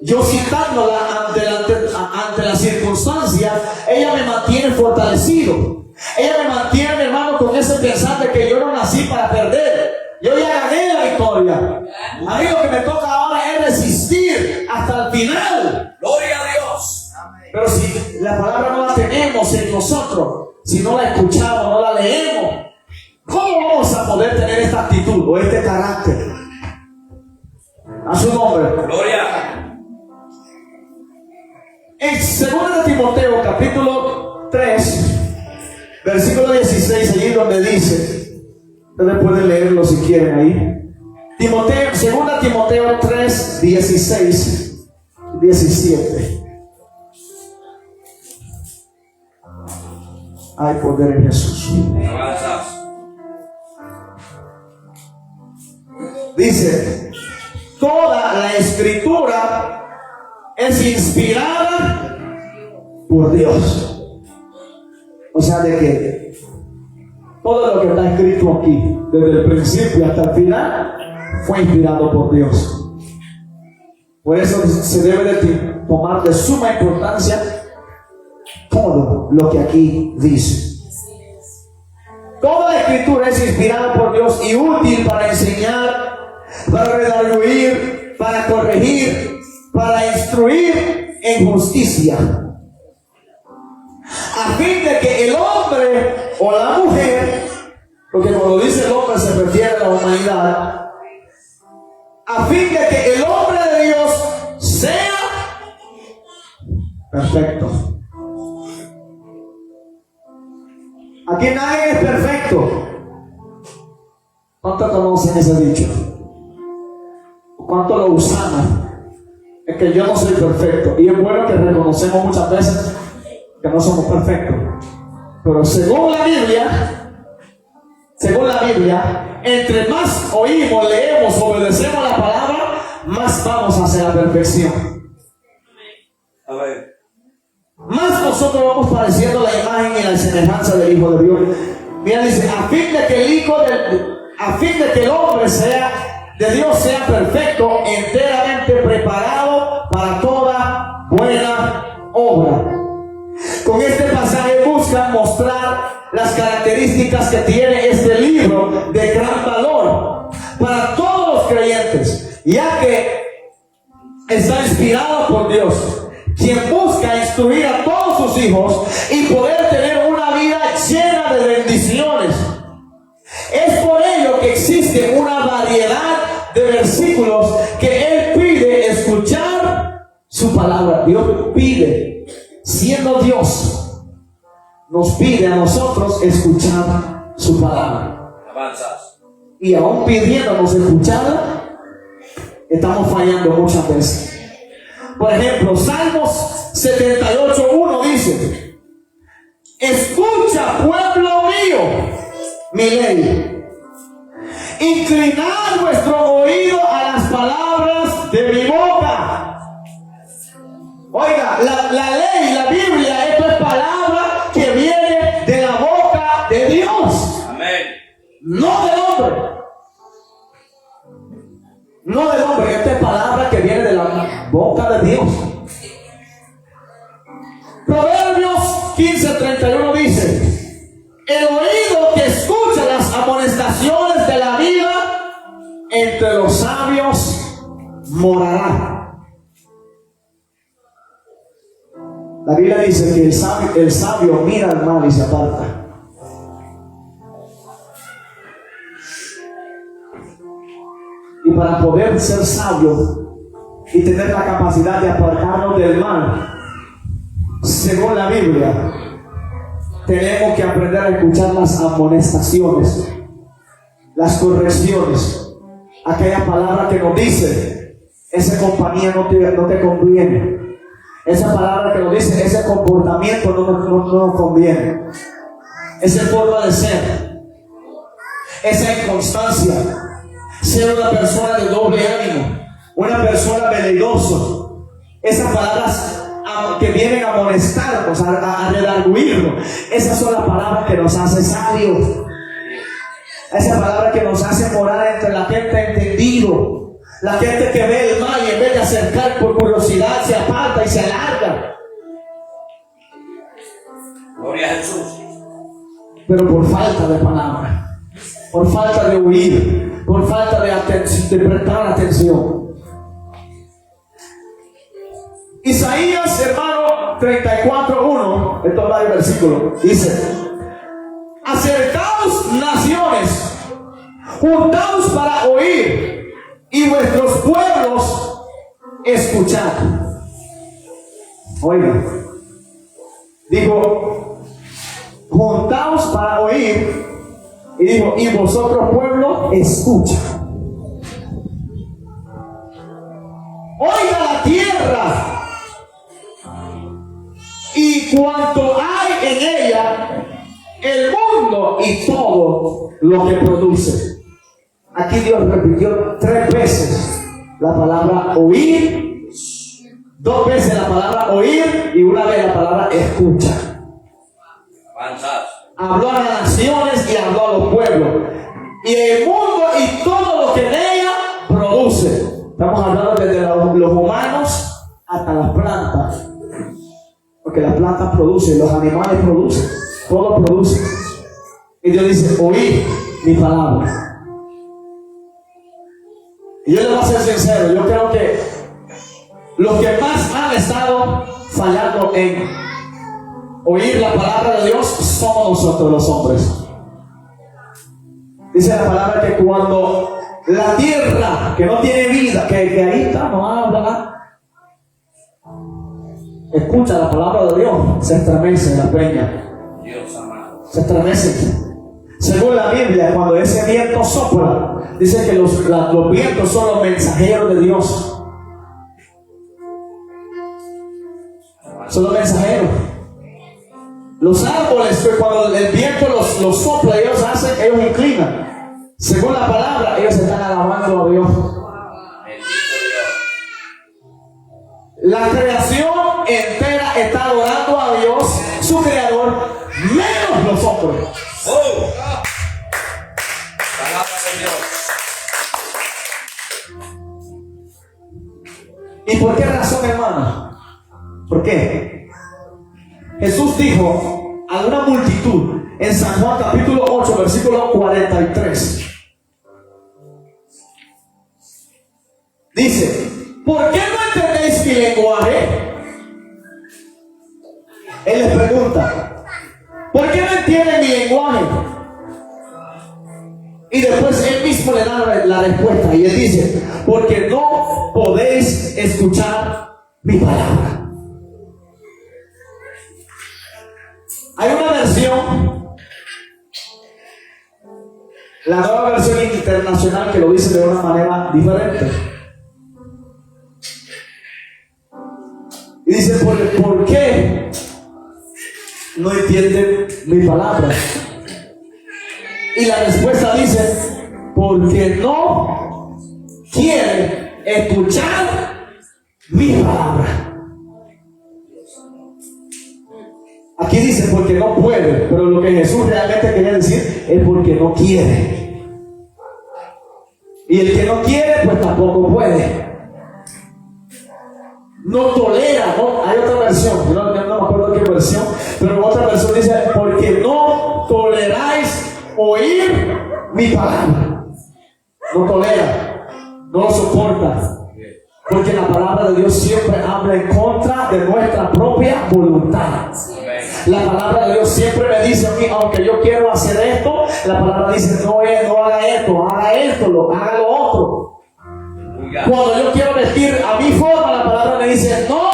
Yo citándola ante las circunstancias, ella me mantiene fortalecido. Ella me mantiene, mi hermano, con ese pensar de que yo no nací para perder. Yo ya gané la victoria. A mí lo que me toca ahora es resistir hasta el final. Gloria a Dios. Pero si la palabra no la tenemos en nosotros, si no la escuchamos, no la leemos, ¿cómo vamos a poder tener esta actitud o este carácter. A su nombre. Gloria. En 2 Timoteo capítulo 3, versículo 16, allí donde dice, ustedes pueden leerlo si quieren ahí. 2 Timoteo 3, 16, 17. Hay poder en Jesús. Avanzas. Dice, toda la escritura es inspirada por Dios. O sea, de que todo lo que está escrito aquí, desde el principio hasta el final, fue inspirado por Dios. Por eso se debe de tomar de suma importancia todo lo que aquí dice. Toda la escritura es inspirada por Dios y útil para enseñar, para redarguir, para corregir, para instruir en justicia, a fin de que el hombre o la mujer, porque cuando dice el hombre se refiere a la humanidad, a fin de que el hombre de Dios sea perfecto. Aquí nadie es perfecto. ¿Cuánto conocen ese dicho? ¿Cuánto lo usamos? Es que yo no soy perfecto. Y es bueno que reconocemos muchas veces que no somos perfectos. Pero según la Biblia, entre más oímos, leemos, obedecemos la palabra, más vamos hacia la perfección. A ver. Más nosotros vamos pareciendo la imagen y la semejanza del Hijo de Dios. Mira, dice, a fin de que el hombre de Dios sea perfecto, enteramente preparado para toda buena obra. Con este pasaje busca mostrar las características que tiene este libro de gran valor para todos los creyentes, ya que está inspirado por Dios, quien busca instruir a todos sus hijos y poder tener una vida llena de bendiciones. Es por ello que existe una variedad de versículos que Él pide escuchar su palabra. Dios pide, siendo Dios, nos pide a nosotros escuchar su palabra. Avanzas. Y aún pidiéndonos escucharla, estamos fallando muchas veces. Por ejemplo, Salmos 78:1 dice: escucha, pueblo mío, mi ley. Inclinad vuestro oído a las palabras de mi boca. Oiga, la ley, la Biblia, esto es palabra que viene de la boca de Dios. Amén. No del hombre. No del hombre, esta es palabra que viene de la boca de Dios. Proverbios 15:31 dice: el oído que escucha las amonestaciones de la vida, entre los sabios morará. La Biblia dice que el sabio mira al mal y se aparta. Y para poder ser sabio y tener la capacidad de apartarnos del mal, según la Biblia, tenemos que aprender a escuchar las amonestaciones, las correcciones, aquella palabra que nos dice: esa compañía no te conviene. Esa palabra que nos dice: ese comportamiento no nos conviene. Esa forma de ser, esa inconstancia, ser una persona de doble ánimo, una persona veleidosa. Esas palabras que vienen a amonestarnos, a redarguirnos, esas son las palabras que nos hacen sabios. Esa palabra que nos hace morar entre la gente entendido. La gente que ve el mal y en vez de acercar por curiosidad se aparta y se alarga. Gloria a Jesús. Pero por falta de palabra, por falta de oír, por falta de prestar atención. Isaías, hermano, 34:1, estos varios versículos, dice: acercaos naciones juntaos para oír y vuestros pueblos escuchar. Oiga, dijo, juntaos para oír, y dijo, y vosotros pueblo escucha. Oiga la tierra y cuanto hay en ella, el mundo y todo lo que produce. Aquí Dios repitió 3 veces la palabra oír, 2 veces la palabra oír y 1 vez la palabra escucha. Avanzas. Habló a las naciones y habló a los pueblos. Y el mundo y todo lo que en ella produce. Estamos hablando desde los humanos hasta las plantas. Porque las plantas producen, los animales producen, todo produce. Y Dios dice, oí mi palabra. Y yo le voy a ser sincero, yo creo que los que más han estado fallando en oír la palabra de Dios somos nosotros los hombres. Dice la palabra que cuando la tierra que no tiene vida, que ahí está, no habla, escucha la palabra de Dios, se estremece la peña. Dios amado. Se estremece. Según la Biblia, cuando ese viento sopla, dice que los vientos son los mensajeros de Dios. Son los mensajeros. Los árboles, cuando el viento los sopla, ellos inclinan. Según la palabra, ellos están alabando a Dios. La creación entera está adorando a Dios, su creador, menos los hombres. ¡Oh! Palabra de Dios. ¿Y por qué razón, hermano? ¿Por qué? Jesús dijo a una multitud en San Juan capítulo 8, versículo 43. Dice, ¿por qué no entendéis mi lenguaje? Él les pregunta, ¿por qué no entienden mi lenguaje? Y después él mismo le da la respuesta y él dice, porque no podéis escuchar mi palabra. Hay una versión, la nueva versión internacional, que lo dice de una manera diferente. Y dice, ¿por qué no entienden mi palabra? Y la respuesta dice, porque no quieren escuchar mi palabra. Aquí dice porque no puede, pero lo que Jesús realmente quería decir es porque no quiere. Y el que no quiere, pues tampoco puede. No tolera, ¿no? Hay otra versión, yo no me acuerdo qué versión, pero otra versión dice, porque no toleráis oír mi palabra. No tolera, no lo soporta. Porque la palabra de Dios siempre habla en contra de nuestra propia voluntad. La palabra de Dios siempre me dice a mí, aunque yo quiero hacer esto, la palabra dice, no haga esto, haga lo otro. Cuando yo quiero vestir a mi forma, la palabra me dice, no.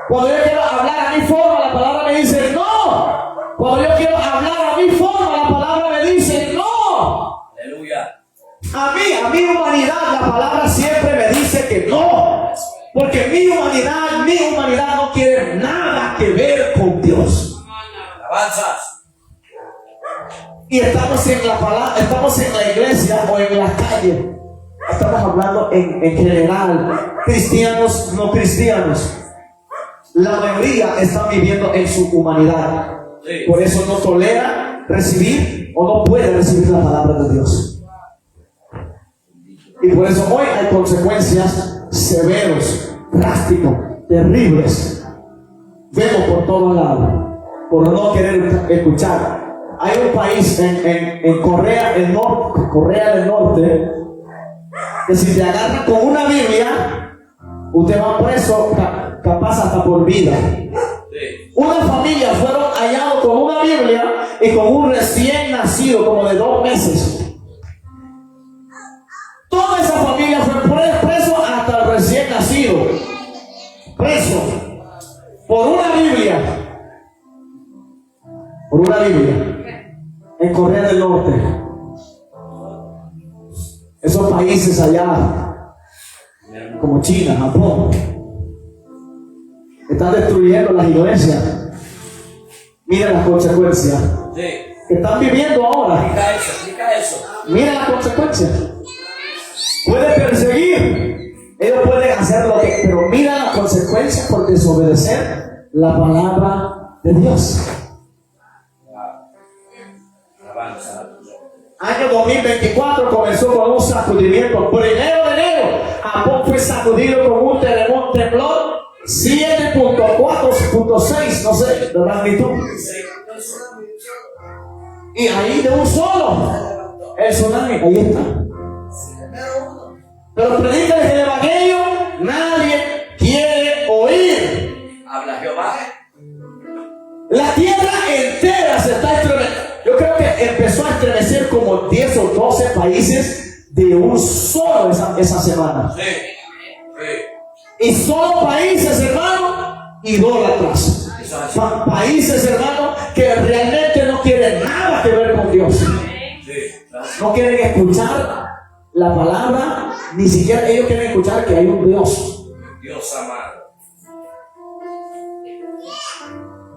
Cuando yo quiero hablar a mi forma, la palabra me dice, no. Cuando yo quiero hablar a mi forma, la palabra me dice, no. Aleluya. A mi humanidad, la palabra siempre me dice que no. Porque mi humanidad no quiere nada que ver con Dios. Avanzas. Y estamos en la palabra, estamos en la iglesia o en la calle. Estamos hablando en general, cristianos, no cristianos. La mayoría están viviendo en su humanidad. Por eso no tolera recibir o no puede recibir la palabra de Dios. Y por eso hoy hay consecuencias severos, drásticos, terribles. Vemos por todos lados, por no querer escuchar. Hay un país en Corea del Norte, que si te agarran con una Biblia, usted va preso capaz hasta por vida. Una familia fueron hallados con una Biblia y con un recién nacido como de 2 meses. familia fue preso hasta el recién nacido. Preso por una Biblia. Por una Biblia. En Corea del Norte. Esos países allá, como China, Japón, están destruyendo las iglesias. Mira las consecuencias que están viviendo ahora. Explica eso. Mira las consecuencias. Puede perseguir, ellos pueden hacer lo que, pero mira las consecuencias por desobedecer la palabra de Dios. Alabanza. Año 2024 comenzó con un sacudimiento. Primero de enero, Japón fue sacudido con un temblor 7.4.6, no sé, de magnitud. Y ahí de un solo, el tsunami, ahí está. Pero predican el evangelio, nadie quiere oír. Habla Jehová. La tierra entera se está estremeciendo. Yo creo que empezó a estremecer como 10 o 12 países de un solo esa semana. Sí. Y solo países, hermano, idólatras. Países, hermano, que realmente no quieren nada que ver con Dios. No quieren escuchar la palabra, ni siquiera ellos quieren escuchar que hay un Dios. Dios amado.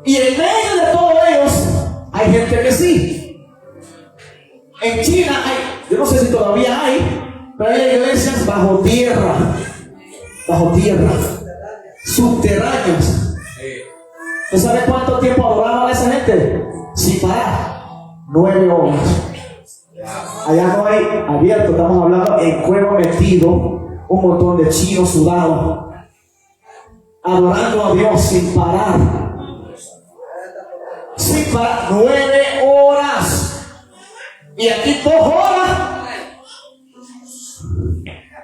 Y en medio de todos ellos hay gente que sí. En China hay, yo no sé si todavía hay, pero hay iglesias bajo tierra, subterráneas. ¿Usted sabe cuánto tiempo adoraban a esa gente? Sin parar, 9 horas. Allá no hay abierto, estamos hablando en cueva metido, un montón de chinos sudados, adorando a Dios sin parar. Sin parar, 9 horas. Y aquí 2 horas.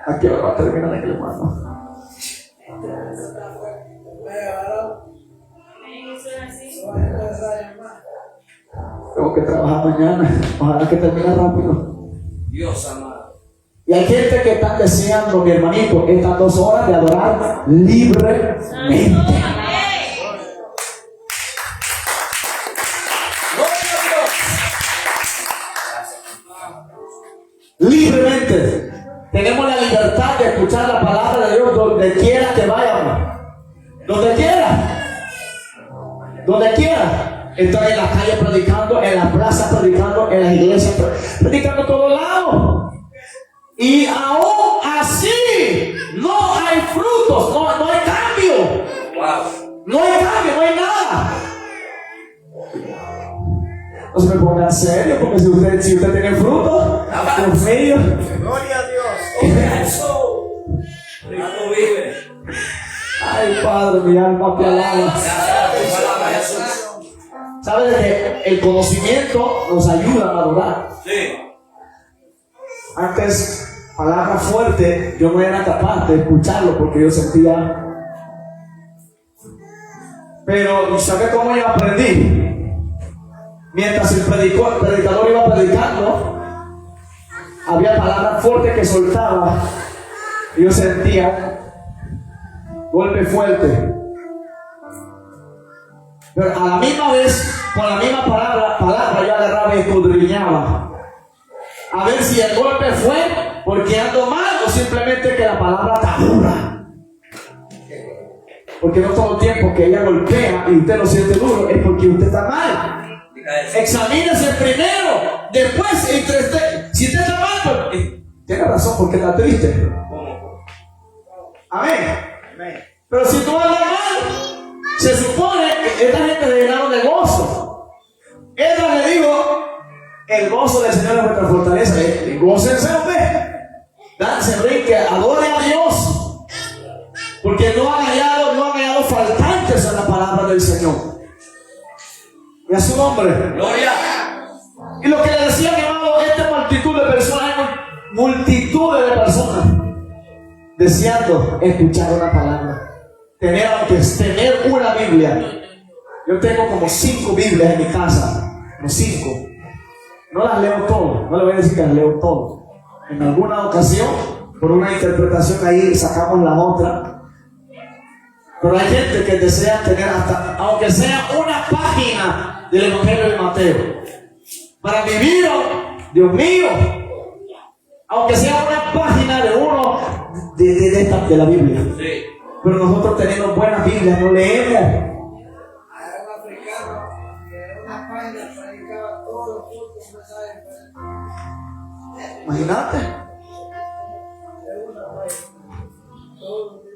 ¿A qué hora va a terminar aquel hermano? Tengo que trabajar mañana. Ojalá que termine rápido. Dios amado. Y hay gente que está deseando, mi hermanito, estas 2 horas de adorar libremente. Libremente. Tenemos la libertad de escuchar la palabra de Dios donde quiera que vayamos. Donde quiera. Donde quiera. Estoy en la calle predicando, en la plaza predicando, en las iglesias predicando a todos lados. Y aún así no hay frutos, no hay cambio. Wow. No hay cambio, no hay nada. No se me ponga en serio, porque si usted tiene fruto, Dios mío. Gloria a Dios. Eso. Cristo vive. Ay, Padre, mi alma te alaba. Gracias a tu palabra, Jesús. ¿Sabe de que el conocimiento nos ayuda a madurar? Sí. Antes, palabra fuerte, yo no era capaz de escucharlo porque yo sentía. Pero, ¿sabe cómo yo aprendí? Mientras el predicador iba predicando, había palabras fuertes que soltaba y yo sentía golpe fuerte. Pero a la misma vez, con la misma palabra yo agarraba y escudriñaba. A ver si el golpe fue porque ando mal o simplemente que la palabra está dura. Porque no todo el tiempo que ella golpea y usted lo siente duro es porque usted está mal. Examínese primero, después si usted está mal, pues, tiene razón porque está triste. Amén. Pero si tú andas mal, se supone que esta gente le llenaron de gozo. Ella le dijo, el gozo del Señor es nuestra fortaleza. Gócense, hombre. Danse, brinque, adore a Dios. Porque no han hallado faltantes en la palabra del Señor. Y a su nombre. Gloria. Y lo que le decía mi amado, esta multitud de personas, multitudes de personas, deseando escuchar una palabra. Tener una Biblia. Yo tengo como 5 Biblias en mi casa. Como 5. No las leo todas. No le voy a decir que las leo todas. En alguna ocasión por una interpretación ahí sacamos la otra. Pero hay gente que desea tener hasta, aunque sea una página del Evangelio de Mateo, para vivir, Dios mío, aunque sea una página de uno de la Biblia. Sí. Pero nosotros tenemos buenas Biblias, no leemos. Hay un africano que en una página predicaba todos los cultos mensajes. Imagínate.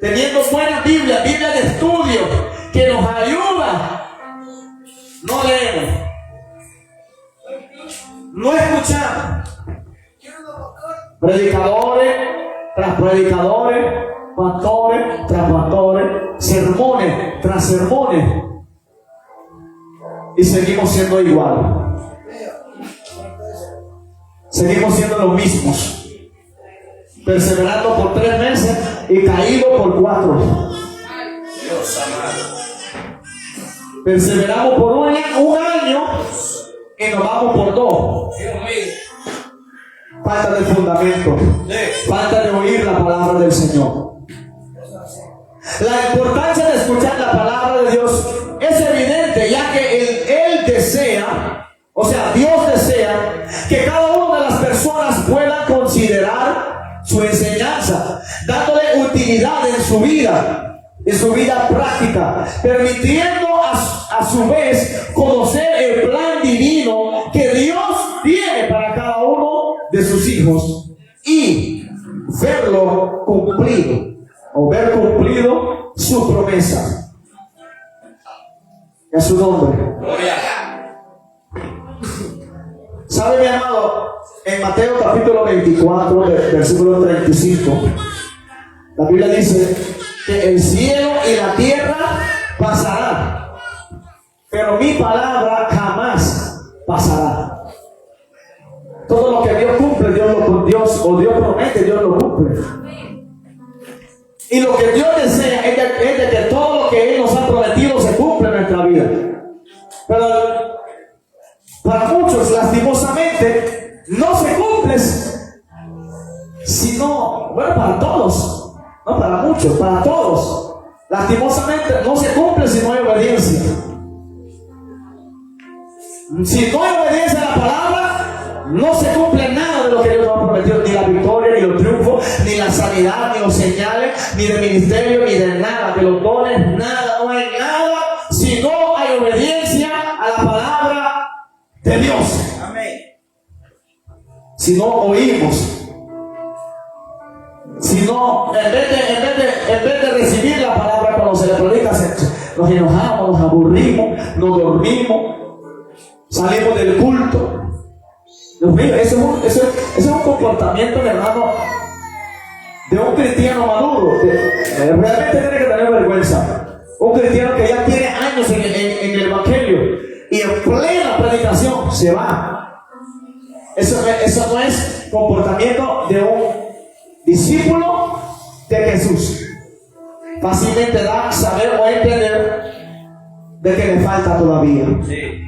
Teniendo buenas Biblias, Biblia de estudio, que nos ayuda. No leemos. No escuchamos. Predicadores tras predicadores, pastores tras pastores, sermones tras sermones. Y seguimos siendo igual. Seguimos siendo los mismos. Perseverando por 3 meses y caído por 4. Dios amado. Perseveramos por un año y nos vamos por 2. Dios mío. Falta de fundamento. Sí. Falta de oír la palabra del Señor. La importancia de escuchar la palabra de Dios es evidente, ya que Él desea, o sea, Dios desea que cada una de las personas pueda considerar su enseñanza, dándole utilidad en su vida práctica, permitiendo a su vez conocer el plan divino que Dios tiene para cada uno de sus hijos y verlo cumplido, o ver cumplido su promesa. A su nombre. Gloria. ¿Sabe, mi amado? En Mateo capítulo 24, versículo 35, la Biblia dice que el cielo y la tierra pasarán, pero mi palabra jamás pasará. Todo lo que Dios cumple, Dios promete, Dios lo cumple. Y lo que Dios desea es de que todo lo que Él nos ha prometido se cumple en nuestra vida. Pero para muchos, lastimosamente, no se cumple, sino, bueno, para todos, no para muchos, para todos, lastimosamente no se cumple si no hay obediencia. Si no hay obediencia a la palabra, no se cumple nada de lo que Dios nos ha prometido, ni la victoria, ni los triunfos, ni la sanidad, ni los señales, ni del ministerio, ni de nada, de los dones, nada, no hay nada, si no hay obediencia a la palabra de Dios. Amén. Si no oímos, si no, en vez de recibir la palabra cuando se le predica, nos enojamos, nos aburrimos, nos dormimos, salimos del culto. Dios mío, eso es un comportamiento, mi hermano, de un cristiano maduro. Realmente tiene que tener vergüenza. Un cristiano que ya tiene años en el Evangelio y en plena predicación se va. Eso no es comportamiento de un discípulo de Jesús. Fácilmente da a saber o a entender de que le falta todavía. Sí.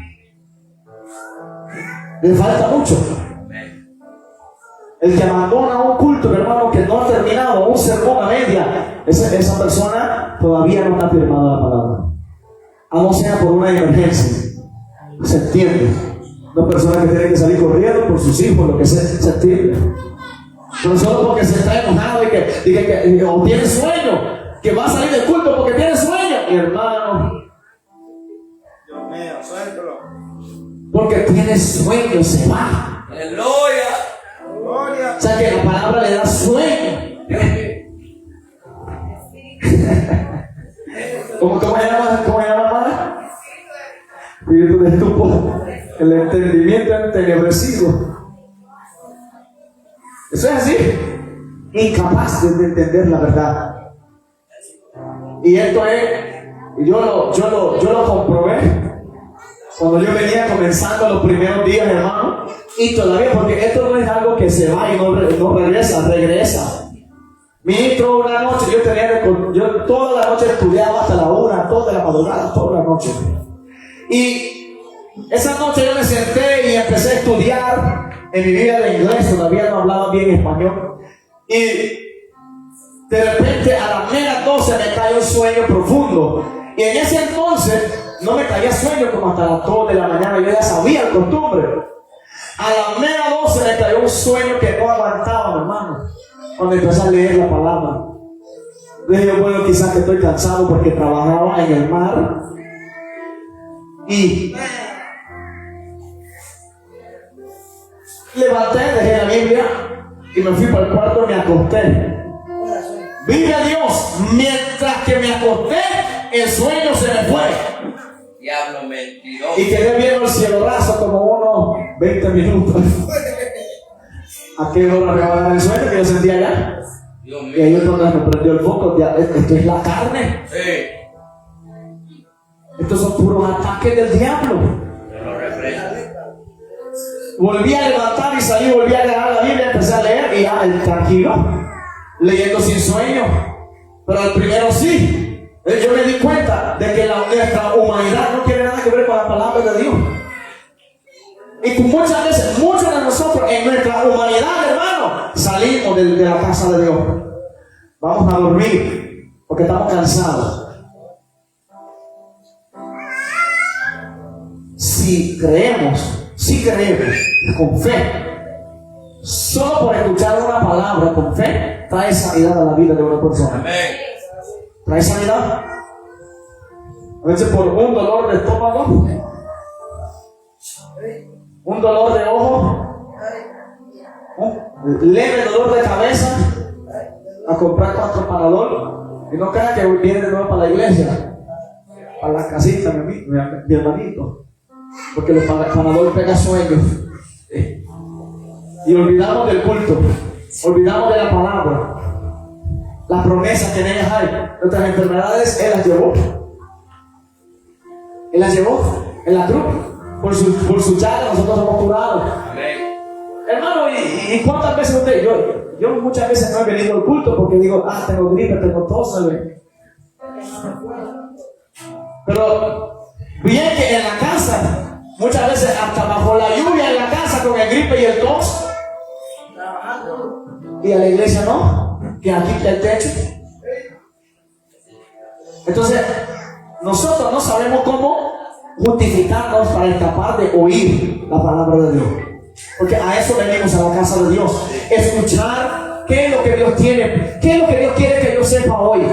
Le falta mucho. El que abandona un culto, mi hermano, que no ha terminado un sermón a media, esa persona todavía no ha firmado la palabra. A no sea por una emergencia. Se entiende. Una persona que tiene que salir corriendo por sus hijos, lo que se entiende. Pero solo porque se está enojado y que o tiene sueño, que va a salir del culto porque tiene sueño, mi hermano. Dios mío, suéltalo. Porque tiene sueño, se va. Aleluya. Gloria. O sea que la palabra le da sueño. ¿Cómo se llama, hermana? Espíritu de estupor. El entendimiento entenebrecido. Eso es así. Incapaz de entender la verdad. Y esto es, yo lo comprobé cuando yo venía comenzando los primeros días, hermano. Y todavía, porque esto no es algo que se va y no regresa. Ministro, una noche, yo toda la noche estudiaba hasta la 1, toda la madrugada, toda la noche. Y esa noche yo me senté y empecé a estudiar en mi vida de inglés, todavía no hablaba bien español. Y de repente a las meras 12 me cae un sueño profundo. Y en ese entonces no me caía sueño como hasta las 2 de la mañana. Yo ya sabía el costumbre. A las meras 12 me cayó un sueño que no aguantaba, mi hermano. Cuando empecé a leer la palabra. Dije yo, bueno, quizás que estoy cansado porque trabajaba en el mar. Y levanté, dejé la Biblia y me fui para el cuarto y me acosté. Vive Dios, mientras que me acosté, el sueño se me fue. Diablo mentiroso. Y quedé viendo el cielo raso como unos 20 minutos. ¿A qué hora me va a dar el sueño que yo sentía ya? Dios Y ahí mío. es donde me prendió el foco. Esto es la carne. Sí. Estos son puros ataques del diablo. Yo lo reprendo. Volví a levantar y salí, volví a agarrar la Biblia, empecé a leer y ya, tranquilo, leyendo sin sueño. Pero al primero sí. Yo me di cuenta de que nuestra humanidad no tiene nada que ver con la palabra de Dios. Y que muchas veces, muchos de nosotros en nuestra humanidad, hermano, salimos de la casa de Dios. Vamos a dormir porque estamos cansados. Si creemos con fe, solo por escuchar una palabra con fe, trae sanidad a la vida de una persona. Amén. Trae sanidad. A veces por un dolor de estómago, un dolor de ojo, un leve dolor de cabeza, a comprar 4 Panadol. Y no crean que viene de nuevo para la iglesia, para la casita, mi hermanito. Porque los Panadol pega sueños. Y olvidamos del culto, olvidamos de la palabra, las promesas que en ellas hay. Nuestras enfermedades Él las llevó. Él las llevó en la cruz. Por su llaga nosotros somos curados. Amén. Hermano, ¿y cuántas veces usted? Yo muchas veces no he venido al culto porque digo, tengo gripe, tengo tos, ¿sabes? Pero bien que en la casa, muchas veces hasta bajo la lluvia en la casa con el gripe y el tos. Y a la iglesia no, que aquí está el techo. Entonces, nosotros no sabemos cómo justificarnos para escapar de oír la palabra de Dios. Porque a eso venimos a la casa de Dios. Escuchar qué es lo que Dios tiene, qué es lo que Dios quiere que yo sepa hoy,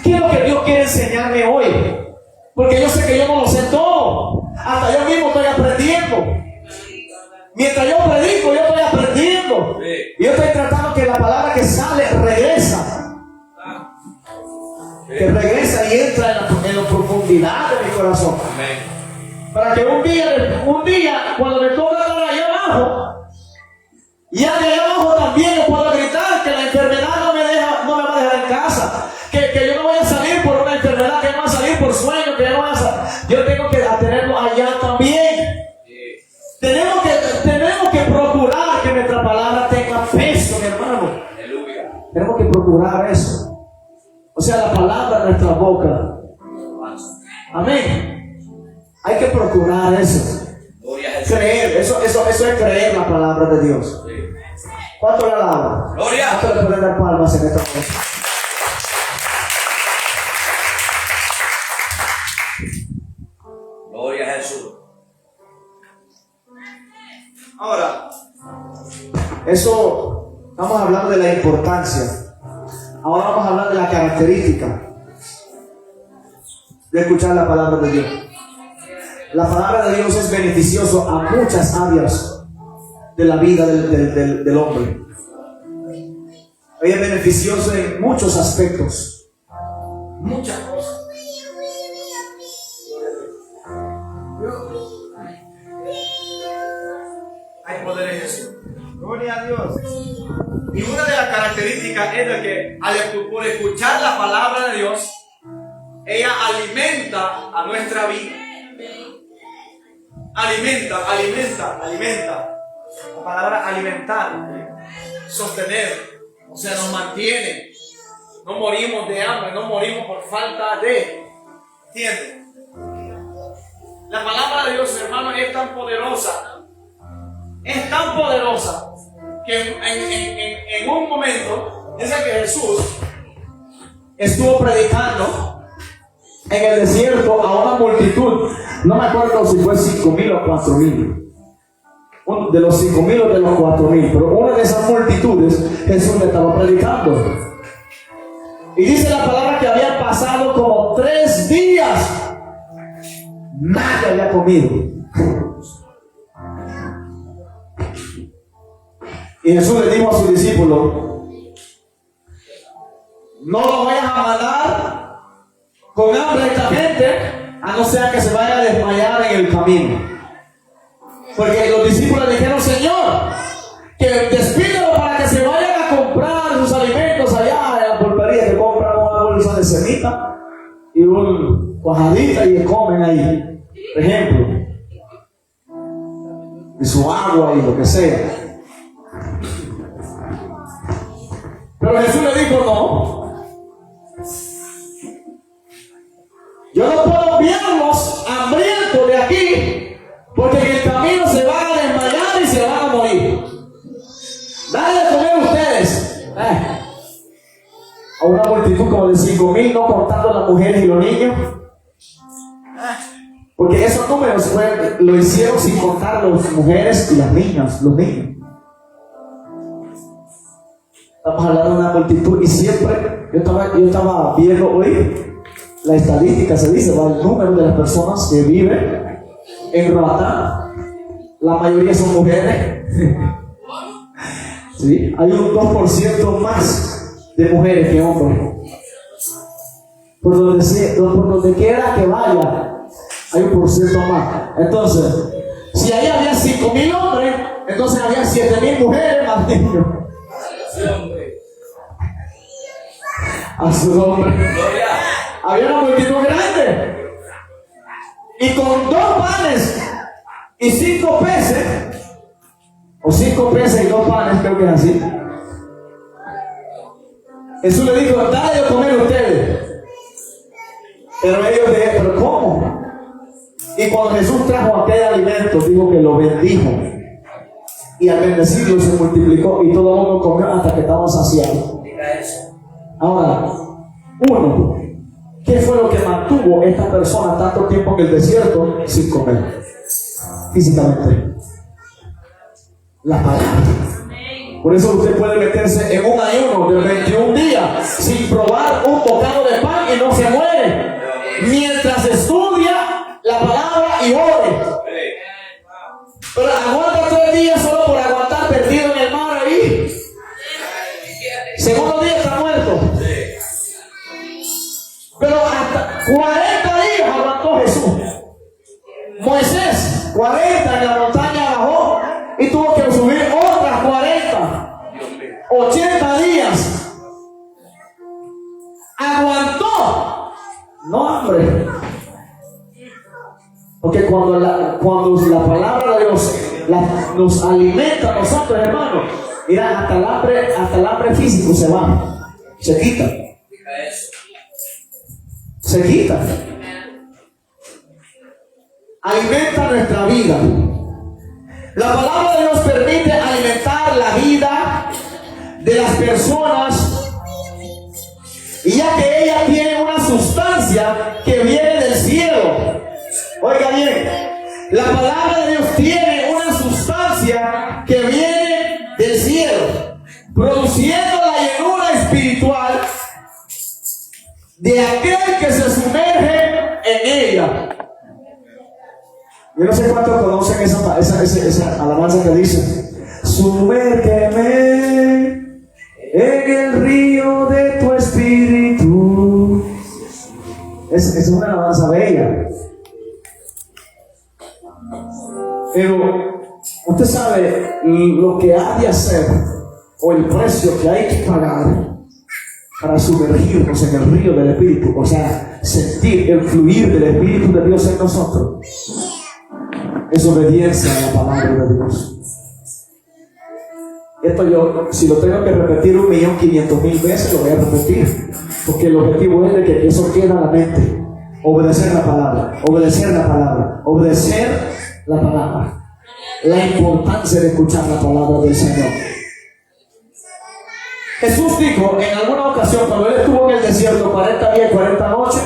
qué es lo que Dios quiere enseñarme hoy. Porque yo sé que yo no lo sé todo. Hasta yo mismo estoy aprendiendo. Mientras yo predico, yo estoy aprendiendo. Y yo estoy tratando que la palabra que sale regresa. Que regresa y entra en la profundidad de mi corazón. Para que un día, cuando me toca estar allá abajo, ya de allá abajo también yo puedo gritar que la enfermedad no me va a dejar en casa. Que yo no voy a salir por una enfermedad, que no voy a salir por sueño, que yo no voy a salir. Yo tengo que tenerlo allá también. Tenemos que procurar que nuestra palabra tenga peso, mi hermano. Tenemos que procurar eso. O sea, la palabra en nuestra boca. Amén. Hay que procurar eso. Creer, eso es creer la palabra de Dios. ¿Cuánto le alaban? ¿Cuánto le pueden dar palmas en esta cosa? Gloria a Jesús. Ahora, eso estamos hablando de la importancia. Ahora vamos a hablar de la característica de escuchar la palabra de Dios. La palabra de Dios es beneficioso a muchas áreas de la vida del hombre. Ella es beneficioso en muchos aspectos. Muchas cosas. Hay poder en Jesús. Gloria a Dios. Y una de las características es de que por escuchar la palabra de Dios, ella alimenta a nuestra vida. Alimenta. La palabra alimentar, sostener, o sea, nos mantiene. No morimos de hambre, no morimos por falta de. ¿Entiendes? La palabra de Dios, hermano, es tan poderosa. Es tan poderosa que en un momento Dice que Jesús estuvo predicando en el desierto a una multitud. No me acuerdo si fue 5,000 o 4,000. De los 5,000 o de los 4,000. Pero una de esas multitudes Jesús le estaba predicando. Y dice la palabra que había pasado como 3 días. Nadie había comido. Y Jesús le dijo a sus discípulos: no lo vayas a mandar con hambre a esta gente, a no ser que se vaya a desmayar en el camino. Porque los discípulos le dijeron: Señor, que despídelo para que se vayan a comprar sus alimentos allá en la pulpería, que compran una bolsa de semita y un cuajadita y que comen ahí, por ejemplo, y su agua y lo que sea. Pero Jesús le dijo: no, yo no puedo enviarlos hambrientos de aquí, porque en el camino se van a desmayar y se van a morir. Dale de comer ustedes. A una multitud como de 5,000, no contando las mujeres y los niños. Porque esos números lo hicieron sin contar las mujeres y las niñas, los niños. Estamos hablando de una multitud y siempre, yo estaba viendo hoy la estadística, se dice, el número de las personas que viven en Roatán. La mayoría son mujeres. ¿Sí? Hay un 2% más de mujeres que hombres. Por donde quiera que vaya, hay un % más. Entonces, si ahí había 5,000 hombres, entonces había 7,000 mujeres más niños. A su nombre. Había una multitud grande. Y con 2 panes y 5 peces, o 5 peces y 2 panes, creo que es así, Jesús le dijo: dale de comer a ustedes. Pero ellos dijeron: ¿pero cómo? Y cuando Jesús trajo aquel alimento, dijo que lo bendijo. Y al bendecirlo se multiplicó y todo el mundo comió hasta que estaban saciados. Ahora, uno, ¿qué fue lo que mantuvo esta persona tanto tiempo en el desierto sin comer? Físicamente, la palabra. Por eso usted puede meterse en un ayuno de 21 días sin probar un bocado de pan y no se muere, mientras estudia la palabra y ore. Pero aguanta 3 días solo por aguantar perdido en el mar ahí. Segundo día está muerto. Pero hasta 40 días aguantó Jesús. Moisés, 40 en la montaña bajó y tuvo que subir otras 40. 80 días. Aguantó. No hambre. Porque cuando la palabra de Dios nos alimenta a nosotros, hermanos, mira, hasta el hambre físico se va, se quita. Se quita. Alimenta nuestra vida. La palabra de Dios permite alimentar la vida de las personas, y ya que ella tiene una sustancia que viene del cielo. Oiga bien, la palabra de Dios tiene una sustancia que viene del cielo, produciendo la llenura espiritual de aquel que se sumerge en ella. Yo no sé cuántos conocen esa alabanza que dice: sumérgeme en el río de tu espíritu. Es una alabanza bella. Pero usted sabe lo que ha de hacer, o el precio que hay que pagar para sumergirnos en el río del Espíritu, o sea, sentir el fluir del Espíritu de Dios en nosotros. Es obediencia a la palabra de Dios. Esto yo, si lo tengo que repetir 1.500.000 veces, lo voy a repetir, porque el objetivo es de que eso quede en la mente. Obedecer la palabra, obedecer la palabra, obedecer la palabra. La importancia de escuchar la palabra del Señor. Jesús dijo en alguna ocasión, cuando él estuvo en el desierto 40 días y 40 noches,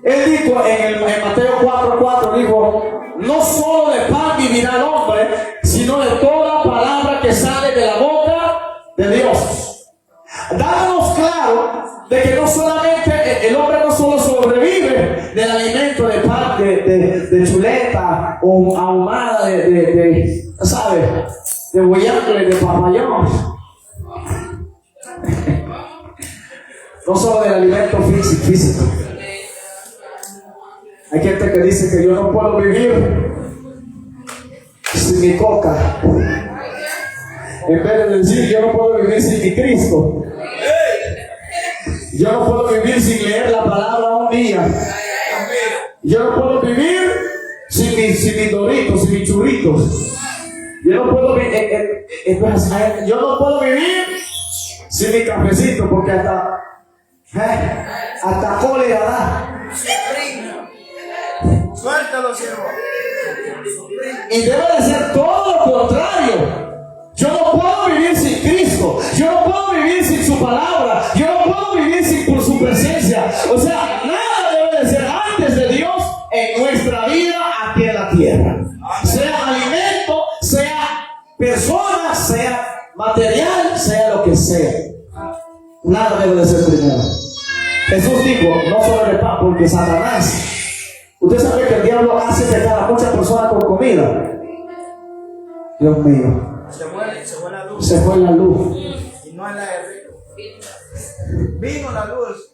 él dijo en Mateo 4:4, dijo: no solo de pan vivirá el hombre, sino de toda palabra que sale de la boca de Dios. Dándonos claro de que no solamente el hombre no solo sobrevive del alimento de pan, de chuleta o ahumada ¿sabes? De boyangle, de papayón. No solo del alimento físico. Hay gente que dice que yo no puedo vivir sin mi coca, en vez de decir yo no puedo vivir sin mi Cristo. Yo no puedo vivir sin leer la palabra un día. Yo no puedo vivir sin mis doritos, sin mis churritos. Yo no puedo vivir sin mi cafecito, porque hasta cólera da. Suéltalo, siervo. Y debe de ser todo lo contrario. Yo no puedo vivir sin Cristo. Yo no puedo vivir sin su palabra. Yo no puedo vivir sin su presencia. O sea, nada debe de ser antes de Dios en nuestra vida aquí en la tierra. Sea alimento, sea persona, sea material, sea lo que sea. Nada debe de ser primero. Jesús dijo: no solo de pan, porque Satanás. Usted sabe que el diablo hace pecar a muchas personas con comida. Dios mío. Se fue la luz. Se fue la luz. Y no es la de rico. Vino la luz.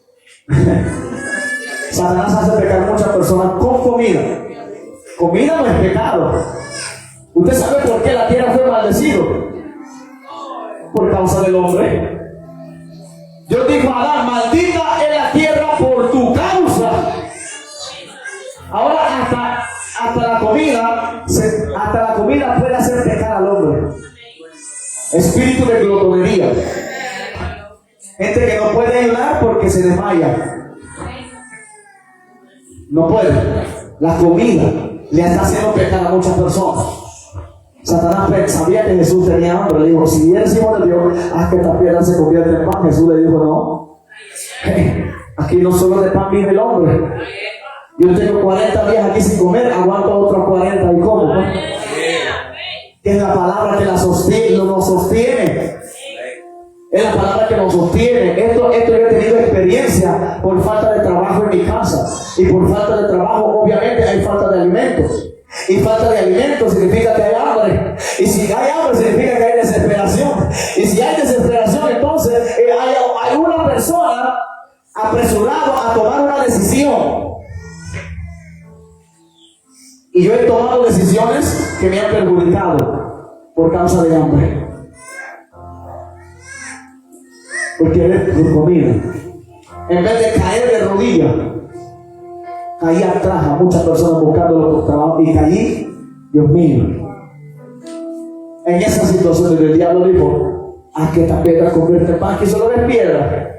Satanás hace pecar a muchas personas con comida. Comida no es pecado. ¿Usted sabe por qué la tierra fue maldecida? Por causa del hombre. Dios dijo a Adán: maldita es la tierra por tu causa. Ahora hasta la comida puede hacer pecar al hombre. Espíritu de glotonería. Gente que no puede ayudar porque se desmaya. No puede. La comida le está haciendo pecar a muchas personas. Satanás sabía que Jesús tenía hambre. Le dijo: si eres hijo de Dios, haz que esta piedra se convierta en pan. Jesús le dijo: no. Aquí no solo de pan vive el hombre. Yo tengo 40 días aquí sin comer, aguanto otros 40 y como. ¿No? Es la palabra que nos sostiene. Es la palabra que nos sostiene. Esto yo he tenido experiencia por falta de trabajo en mi casa. Y por falta de trabajo, obviamente, hay falta de alimentos. Y falta de alimentos significa que hay hambre. Y si hay hambre, significa que hay desesperación. Y si hay desesperación, entonces hay una persona apresurada a tomar una decisión. Y yo he tomado decisiones que me han perjudicado por causa de hambre. Porque eres por comida. En vez de caer de rodillas, caí atrás a muchas personas buscando los trabajos y caí, Dios mío. En esa situación el diablo dijo: haz que esta piedra convierta en pan. Que solo ves piedra.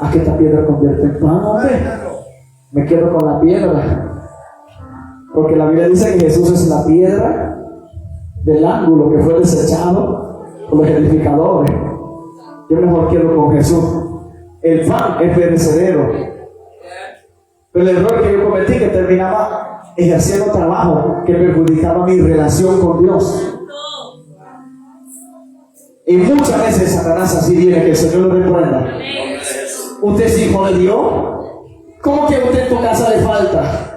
Haz que esta piedra convierta en pan, hombre. Me quedo con la piedra. Porque la Biblia dice que Jesús es la piedra del ángulo que fue desechado por los edificadores. Yo mejor quedo con Jesús. El pan es perecedero. Pero el error que yo cometí, que terminaba ejerciendo trabajo que perjudicaba mi relación con Dios. Y muchas veces Satanás así viene, que el Señor lo reprenda. ¿Usted es hijo de Dios? ¿Cómo que a usted en tu casa le falta?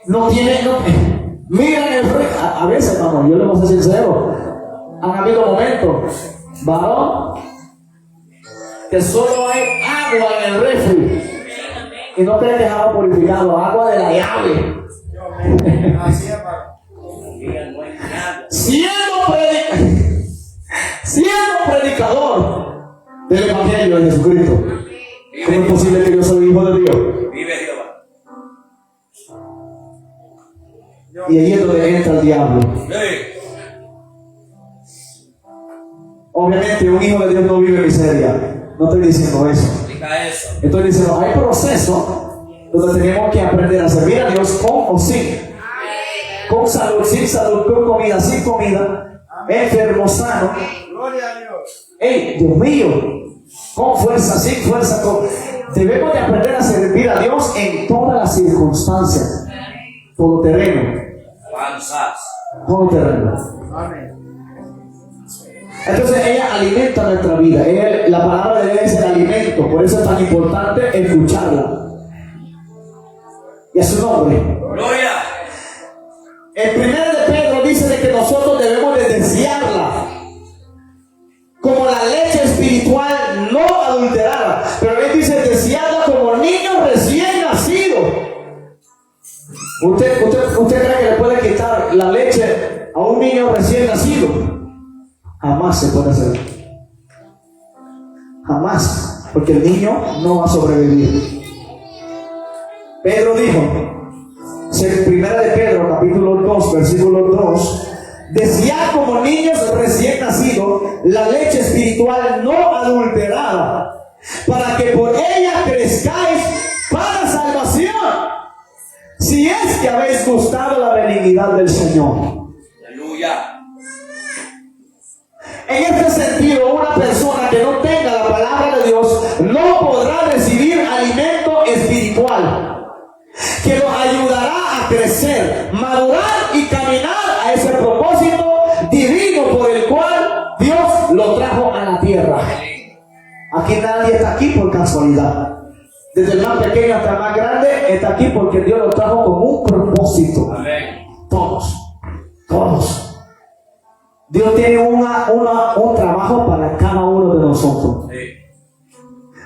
No tiene, miren el refri. A veces, hermano, yo le voy a ser sincero, han habido momentos, varón, que solo hay agua en el refri y no creen que es agua purificada, agua de la llave. Así es, hermano. Siendo predicador del Evangelio de Jesucristo, ¿cómo es posible que yo soy hijo de Dios? Vive Jehová. Y ahí es donde entra el diablo. Obviamente un hijo de Dios no vive miseria. No estoy diciendo eso. Estoy diciendo, hay procesos donde tenemos que aprender a servir a Dios con o sin. Con salud, sin salud, con comida, sin comida, enfermo, sano. Gloria a Dios. Hey, Dios mío, con fuerza, sin fuerza, debemos de aprender a servir a Dios en todas las circunstancias. Todo terreno. Avanzas. Todo terreno. Amén. Entonces ella alimenta nuestra vida. La palabra de Dios es el alimento. Por eso es tan importante escucharla. Y a su nombre. Gloria. El primero de Pedro dice de que nosotros debemos de desearla como la leche espiritual no adulterada. Pero él dice desearla como niños recién nacidos. ¿Usted cree que le puede quitar la leche a un niño recién nacido? Jamás se puede hacer. Jamás. Porque el niño no va a sobrevivir. Pedro dijo, primera de Pedro, capítulo 2, versículo 2, desead como niños recién nacidos la leche espiritual no adulterada, para que por ella crezcáis para salvación, si es que habéis gustado la benignidad del Señor. Aleluya. En este sentido, una persona que no tenga la palabra de Dios no podrá recibir alimento espiritual que lo ayudará a crecer, madurar y caminar a ese propósito divino por el cual Dios lo trajo a la tierra. Aquí nadie está aquí por casualidad. Desde el más pequeño hasta el más grande está aquí porque Dios lo trajo con un propósito. Amén. Todos. Dios tiene un trabajo para cada uno de nosotros. Sí.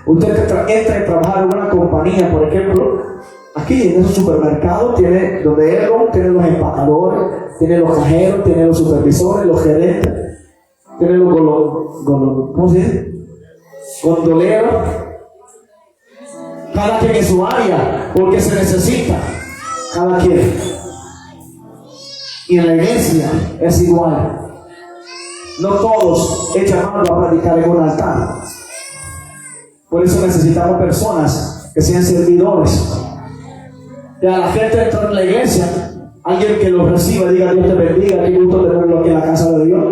Usted entra a trabajar en una compañía, por ejemplo, aquí en esos supermercados tiene donde tiene los empacadores, tiene los cajeros, tiene los supervisores, los gerentes, tiene los ¿cómo se dice? Gondoleros. Cada quien en su área, porque se necesita. Cada quien. Y en la iglesia es igual. No todos echan mano a predicar en un altar. Por eso necesitamos personas que sean servidores. Y a la gente entra en la iglesia, alguien que los reciba, diga Dios te bendiga, qué gusto tenerlo aquí en la casa de Dios.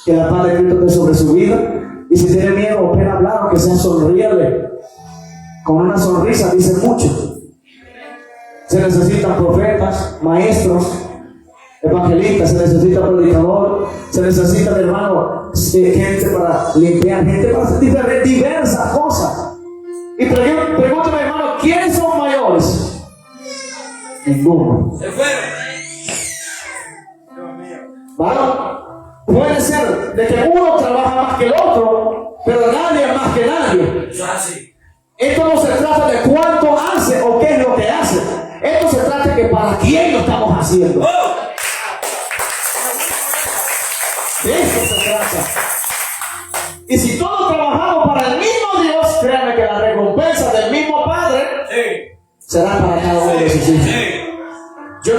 Que la paz de Cristo esté sobre su vida. Y si tiene miedo o pena hablar, aunque sea sonríele. Con una sonrisa dice mucho. Se necesitan profetas, maestros, evangelistas, se necesita predicador, se necesita, hermano, gente para limpiar, gente para hacer diversas cosas. Y pregúntame, hermano, ¿quiénes son mayores? Ninguno. Se fueron. Dios mío. ¿Vale? Puede ser de que uno trabaja más que el otro, pero nadie es más que nadie. Eso es así. Esto no se trata de cuánto hace o qué es lo que hace. Esto se trata de que para quién lo estamos haciendo. Oh. De eso se trata. Y si todos trabajamos para el mismo Dios, créanme que la recompensa del mismo Padre será para cada uno de sus hijos. Yo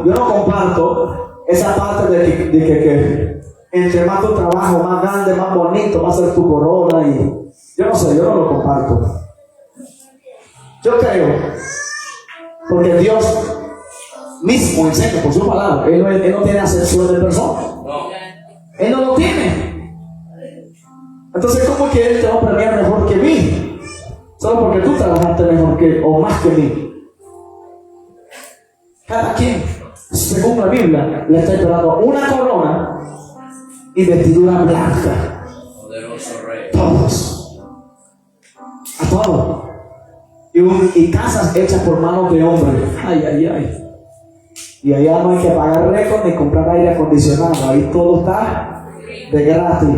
no comparto esa parte de que entre más tu trabajo, más grande, más bonito, va a ser tu corona. Y yo no lo comparto. Yo creo, porque Dios mismo enseña por su palabra. Él no tiene acepción de persona. No. Él no lo tiene. Entonces, ¿cómo que Él te va a premiar mejor que mí? Solo porque tú trabajaste mejor o más que mí. Cada quien, según la Biblia, le está esperando una corona y vestidura blanca. Poderoso Rey. Todos. A todos. Y casas hechas por manos de hombres. Ay, ay, ay. Y allá no hay que pagar récord ni comprar aire acondicionado. Ahí todo está de gratis.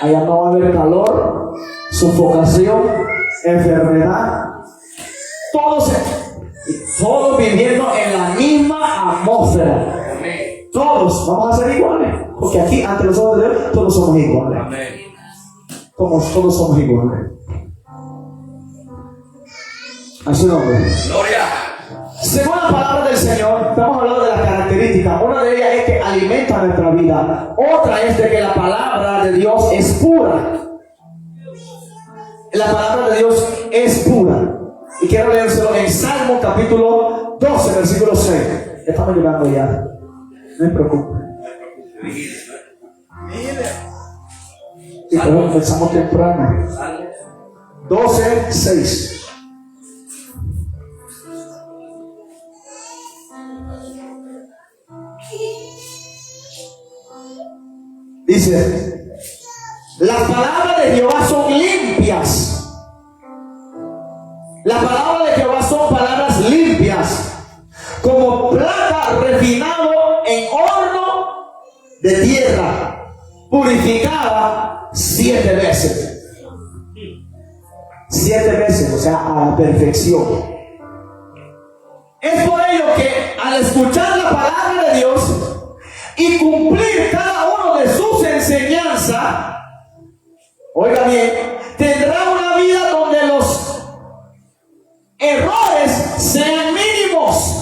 Allá no va a haber calor, sufocación, enfermedad. Todos viviendo en la misma atmósfera. Todos vamos a ser iguales. Porque aquí, ante los ojos de Dios, todos somos iguales. Amén. Todos somos iguales. A su nombre. Gloria. Según la palabra del Señor, estamos hablando de las características. Una de ellas es que alimenta nuestra vida. Otra es de que la palabra de Dios es pura. La palabra de Dios es pura. Y quiero leérselo en Salmo capítulo 12, versículo 6. Estamos llegando ya. No me preocupe. Y por eso empezamos temprano. Salmo 12:6. Dice: las palabras de Jehová son limpias. Las palabras de Jehová son palabras limpias, como plata refinado en horno de tierra, purificada 7 veces. 7 veces, o sea, a la perfección. Es por ello que al escuchar la palabra de Dios y cumplir cada uno de sus enseñanzas, oiga bien, tendrá una vida donde los errores sean mínimos.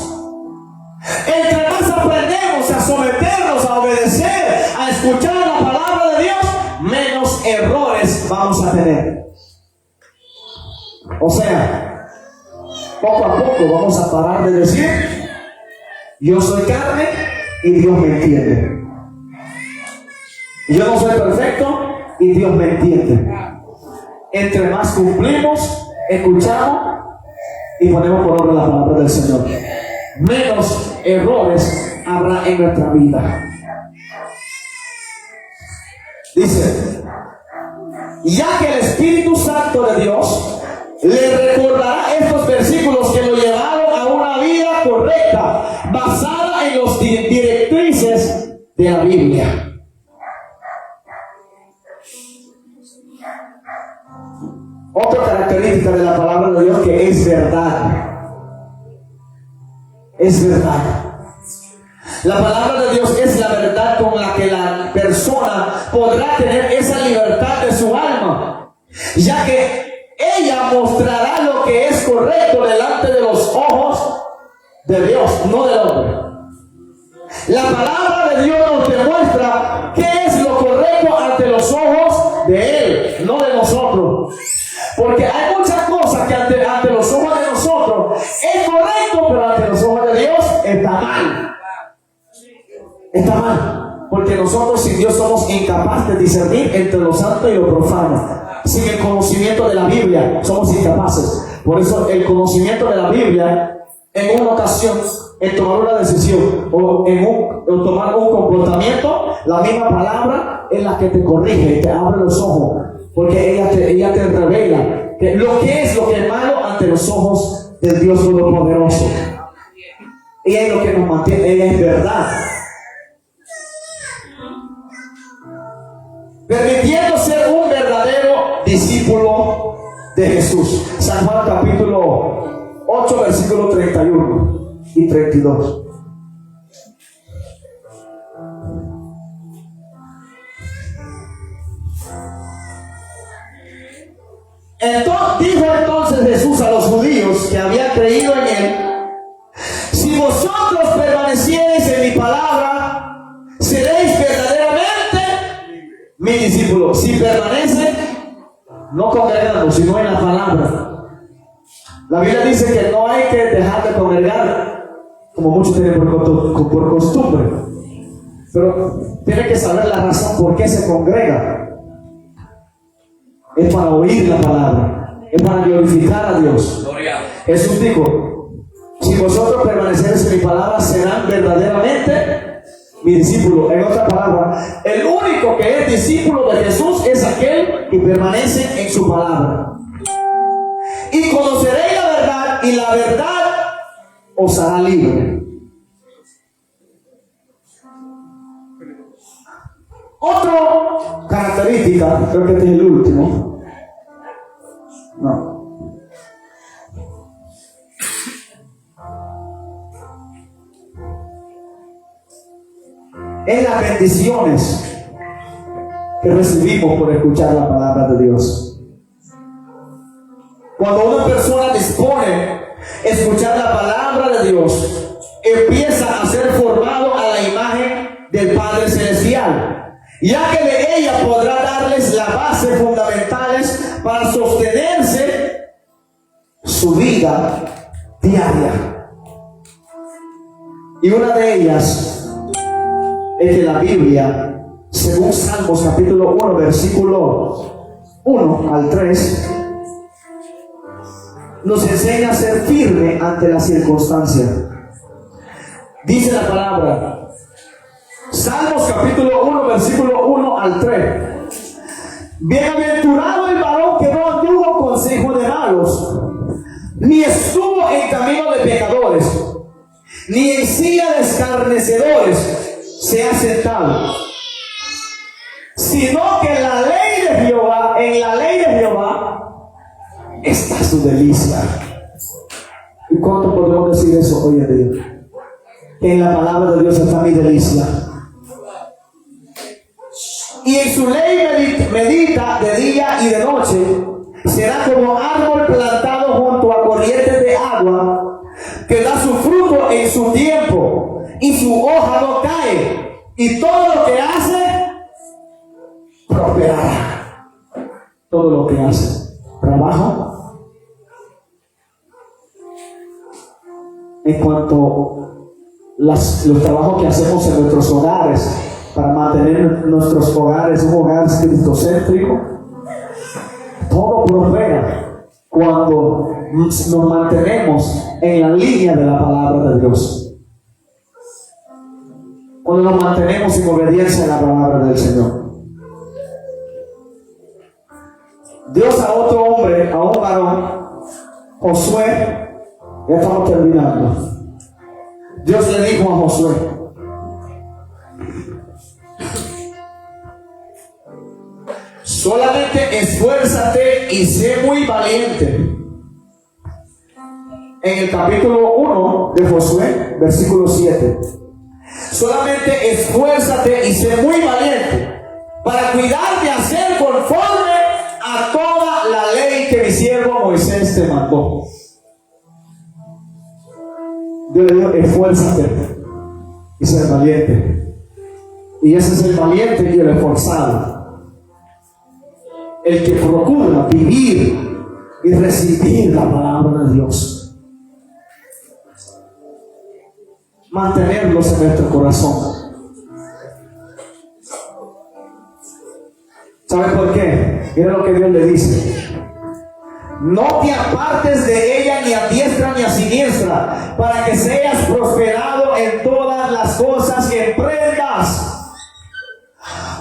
Entre más aprendemos a someternos, a obedecer, a escuchar la palabra de Dios, menos errores vamos a tener. O sea, poco a poco vamos a parar de decir: yo soy carne y Dios me entiende. Yo no soy perfecto y Dios me entiende. Entre más cumplimos, escuchamos y ponemos por obra la palabra del Señor, menos errores habrá en nuestra vida. Dice: ya que el Espíritu Santo de Dios le recordará estos versículos que lo llevaron a una vida correcta, basada en las directrices de la Biblia. Otra característica de la palabra de Dios, que es verdad. Es verdad. La palabra de Dios es la verdad con la que la persona podrá tener esa libertad de su alma, ya que ella mostrará lo que es correcto delante de los ojos de Dios, no del hombre. La palabra de Dios nos demuestra qué es lo correcto ante los ojos de Él, no de nosotros. Porque hay muchas cosas que ante los ojos de nosotros es correcto, pero ante los ojos de Dios está mal. Está mal. Porque nosotros sin Dios somos incapaces de discernir entre lo santo y lo profano. Sin el conocimiento de la Biblia somos incapaces. Por eso el conocimiento de la Biblia, en una ocasión, en tomar una decisión o en tomar un comportamiento, la misma palabra es la que te corrige y te abre los ojos, porque ella te revela que lo que es malo ante los ojos del Dios Todopoderoso. Ella es lo que nos mantiene, ella es verdad, permitiendo ser un verdadero discípulo de Jesús. San Juan capítulo 8 versículos 31 y 32. Dijo entonces Jesús a los judíos que habían creído en Él: si vosotros permaneciereis en mi palabra, seréis verdaderamente mi discípulo. Si permanecen, no congregando, sino en la palabra. La Biblia dice que no hay que dejar de congregar, como muchos tienen por costumbre, pero tiene que saber la razón por qué se congrega. Es para oír la palabra, es para glorificar a Dios. Gloria. Jesús dijo: si vosotros permaneceréis en mi palabra, serán verdaderamente mi discípulo. En otras palabras, el único que es discípulo de Jesús es aquel que permanece en su palabra. Y conoceréis la verdad, y la verdad os hará libre. Otra característica, creo que este es el último. No. Es las bendiciones que recibimos por escuchar la palabra de Dios. Cuando una persona dispone a escuchar la palabra de Dios, empieza a ser formado a la imagen del Padre Celestial, ya que de ella podrá darles las bases fundamentales para sostenerse su vida diaria. Y una de ellas es que la Biblia según Salmos capítulo 1, versículo 1 al 3, nos enseña a ser firme ante la circunstancia. Dice la palabra, Salmos capítulo 1, versículo 1 al 3. Bienaventurado el varón que no anduvo consejo de malos, ni estuvo en camino de pecadores, ni en silla de escarnecedores se ha sentado, sino que en la ley de Jehová está su delicia. ¿Y cuánto podemos decir eso hoy en día? Que en la palabra de Dios está mi delicia. Y en su ley medita de día y de noche. Será como árbol plantado junto a corrientes de agua, que da su fruto en su tiempo, y su hoja no cae, y todo lo que hace prosperará. Todo lo que hace. Trabajo. En cuanto los trabajos que hacemos en nuestros hogares, para mantener nuestros hogares un hogar cristocéntrico, todo prospera cuando nos mantenemos en la línea de la palabra de Dios. Cuando nos mantenemos en obediencia a la palabra del Señor. Dios a otro hombre, a un varón, Josué, ya estamos terminando. Dios le dijo a Josué: solamente esfuérzate y sé muy valiente. En el capítulo 1 de Josué, versículo 7. Solamente esfuérzate y sé muy valiente para cuidar de hacer conforme a toda la ley que mi siervo Moisés te mandó. Dios le dijo: esfuérzate y sé valiente. Y ese es el valiente y el esforzado, el que procura vivir y recibir la palabra de Dios, mantenerlos en nuestro corazón. ¿Sabe por qué? Mira lo que Dios le dice: no te apartes de ella ni a diestra ni a siniestra, para que seas prosperado en todas las cosas que emprendas.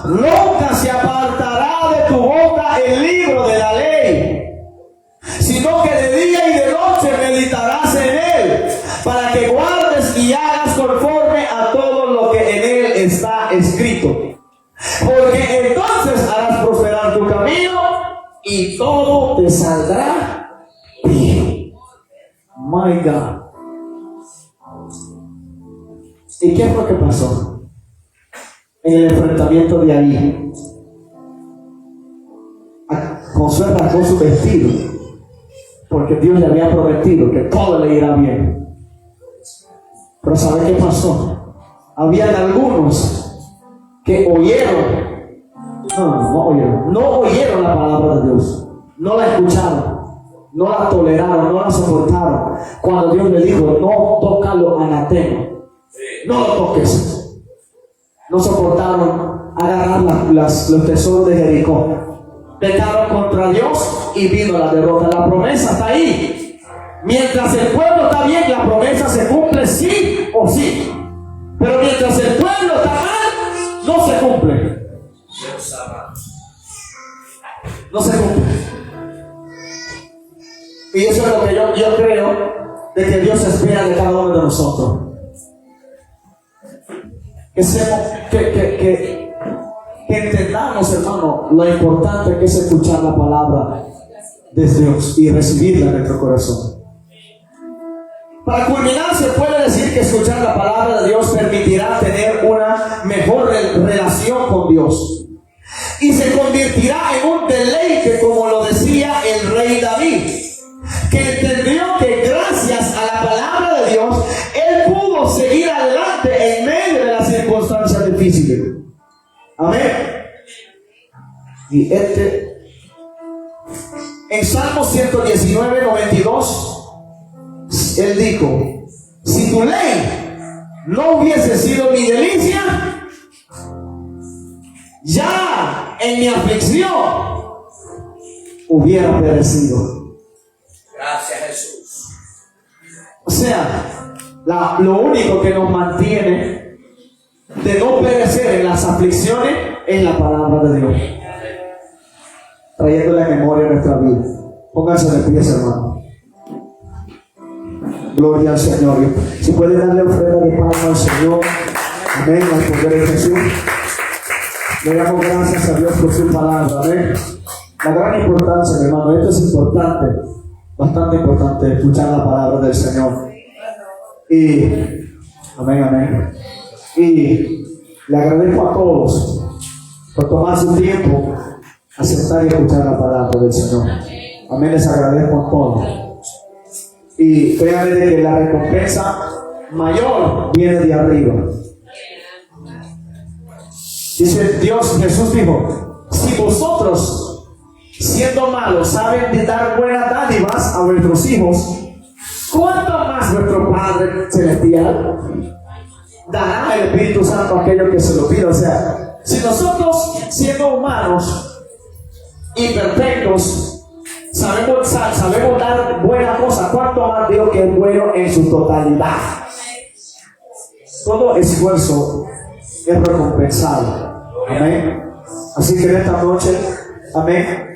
Nunca se apartará de tu boca el libro de la ley, sino que de día y de noche meditarás en él, para que guardes y hagas conforme a todo lo que en él está escrito. Porque entonces harás prosperar tu camino y todo te saldrá bien. My God. ¿Y qué fue lo que pasó en el enfrentamiento de ahí? Josué rasgó su vestido, porque Dios le había prometido que todo le irá bien. Pero ¿sabe qué pasó? Habían algunos que no oyeron la palabra de Dios, no la escucharon, no la toleraron, no la soportaron. Cuando Dios le dijo: no tócalo anatema, no lo toques, no soportaron agarrar los tesoros de Jericó. Pecaron contra Dios y vino la derrota. La promesa está ahí. Mientras el pueblo está bien, la promesa se cumple sí o sí. Pero mientras el pueblo está mal, no se cumple. No se cumple. Y eso es lo que yo creo de que Dios espera de cada uno de nosotros. Que entendamos, hermano, lo importante que es escuchar la palabra de Dios y recibirla en nuestro corazón. Para culminar, se puede decir que escuchar la palabra de Dios permitirá tener una mejor relación con Dios y se convertirá en un deleite, como lo decía el rey David, que entendió que gracias a la palabra de Dios él pudo seguir adelante en medio de las circunstancias difíciles. Amén. Y en Salmo 119, 92, él dijo: si tu ley no hubiese sido mi delicia, ya en mi aflicción hubiera perecido. Gracias, Jesús. O sea, lo único que nos mantiene de no perecer en las aflicciones es la palabra de Dios, trayéndole a memoria nuestra vida. Pónganse de pie, hermano. Gloria al Señor. Si pueden darle ofrenda de palmas al Señor. Amén. Al poder de Jesús. Le damos gracias a Dios por su palabra. Amén. La gran importancia, hermano. Esto es importante. Bastante importante escuchar la palabra del Señor. Y amén, amén. Y le agradezco a todos por tomar su tiempo a sentar y escuchar la palabra del Señor. Amén, les agradezco a todos. Y créanme de que la recompensa mayor viene de arriba. Dice Dios, Jesús dijo: si vosotros, siendo malos, saben de dar buenas dádivas a vuestros hijos, ¿cuánto más vuestro Padre Celestial dará el Espíritu Santo a aquellos que se lo pida? O sea, si nosotros, siendo humanos imperfectos, sabemos dar buena cosa, ¿cuánto más Dios que es bueno en su totalidad? Todo esfuerzo es recompensado. Amén. Así que en esta noche, amén,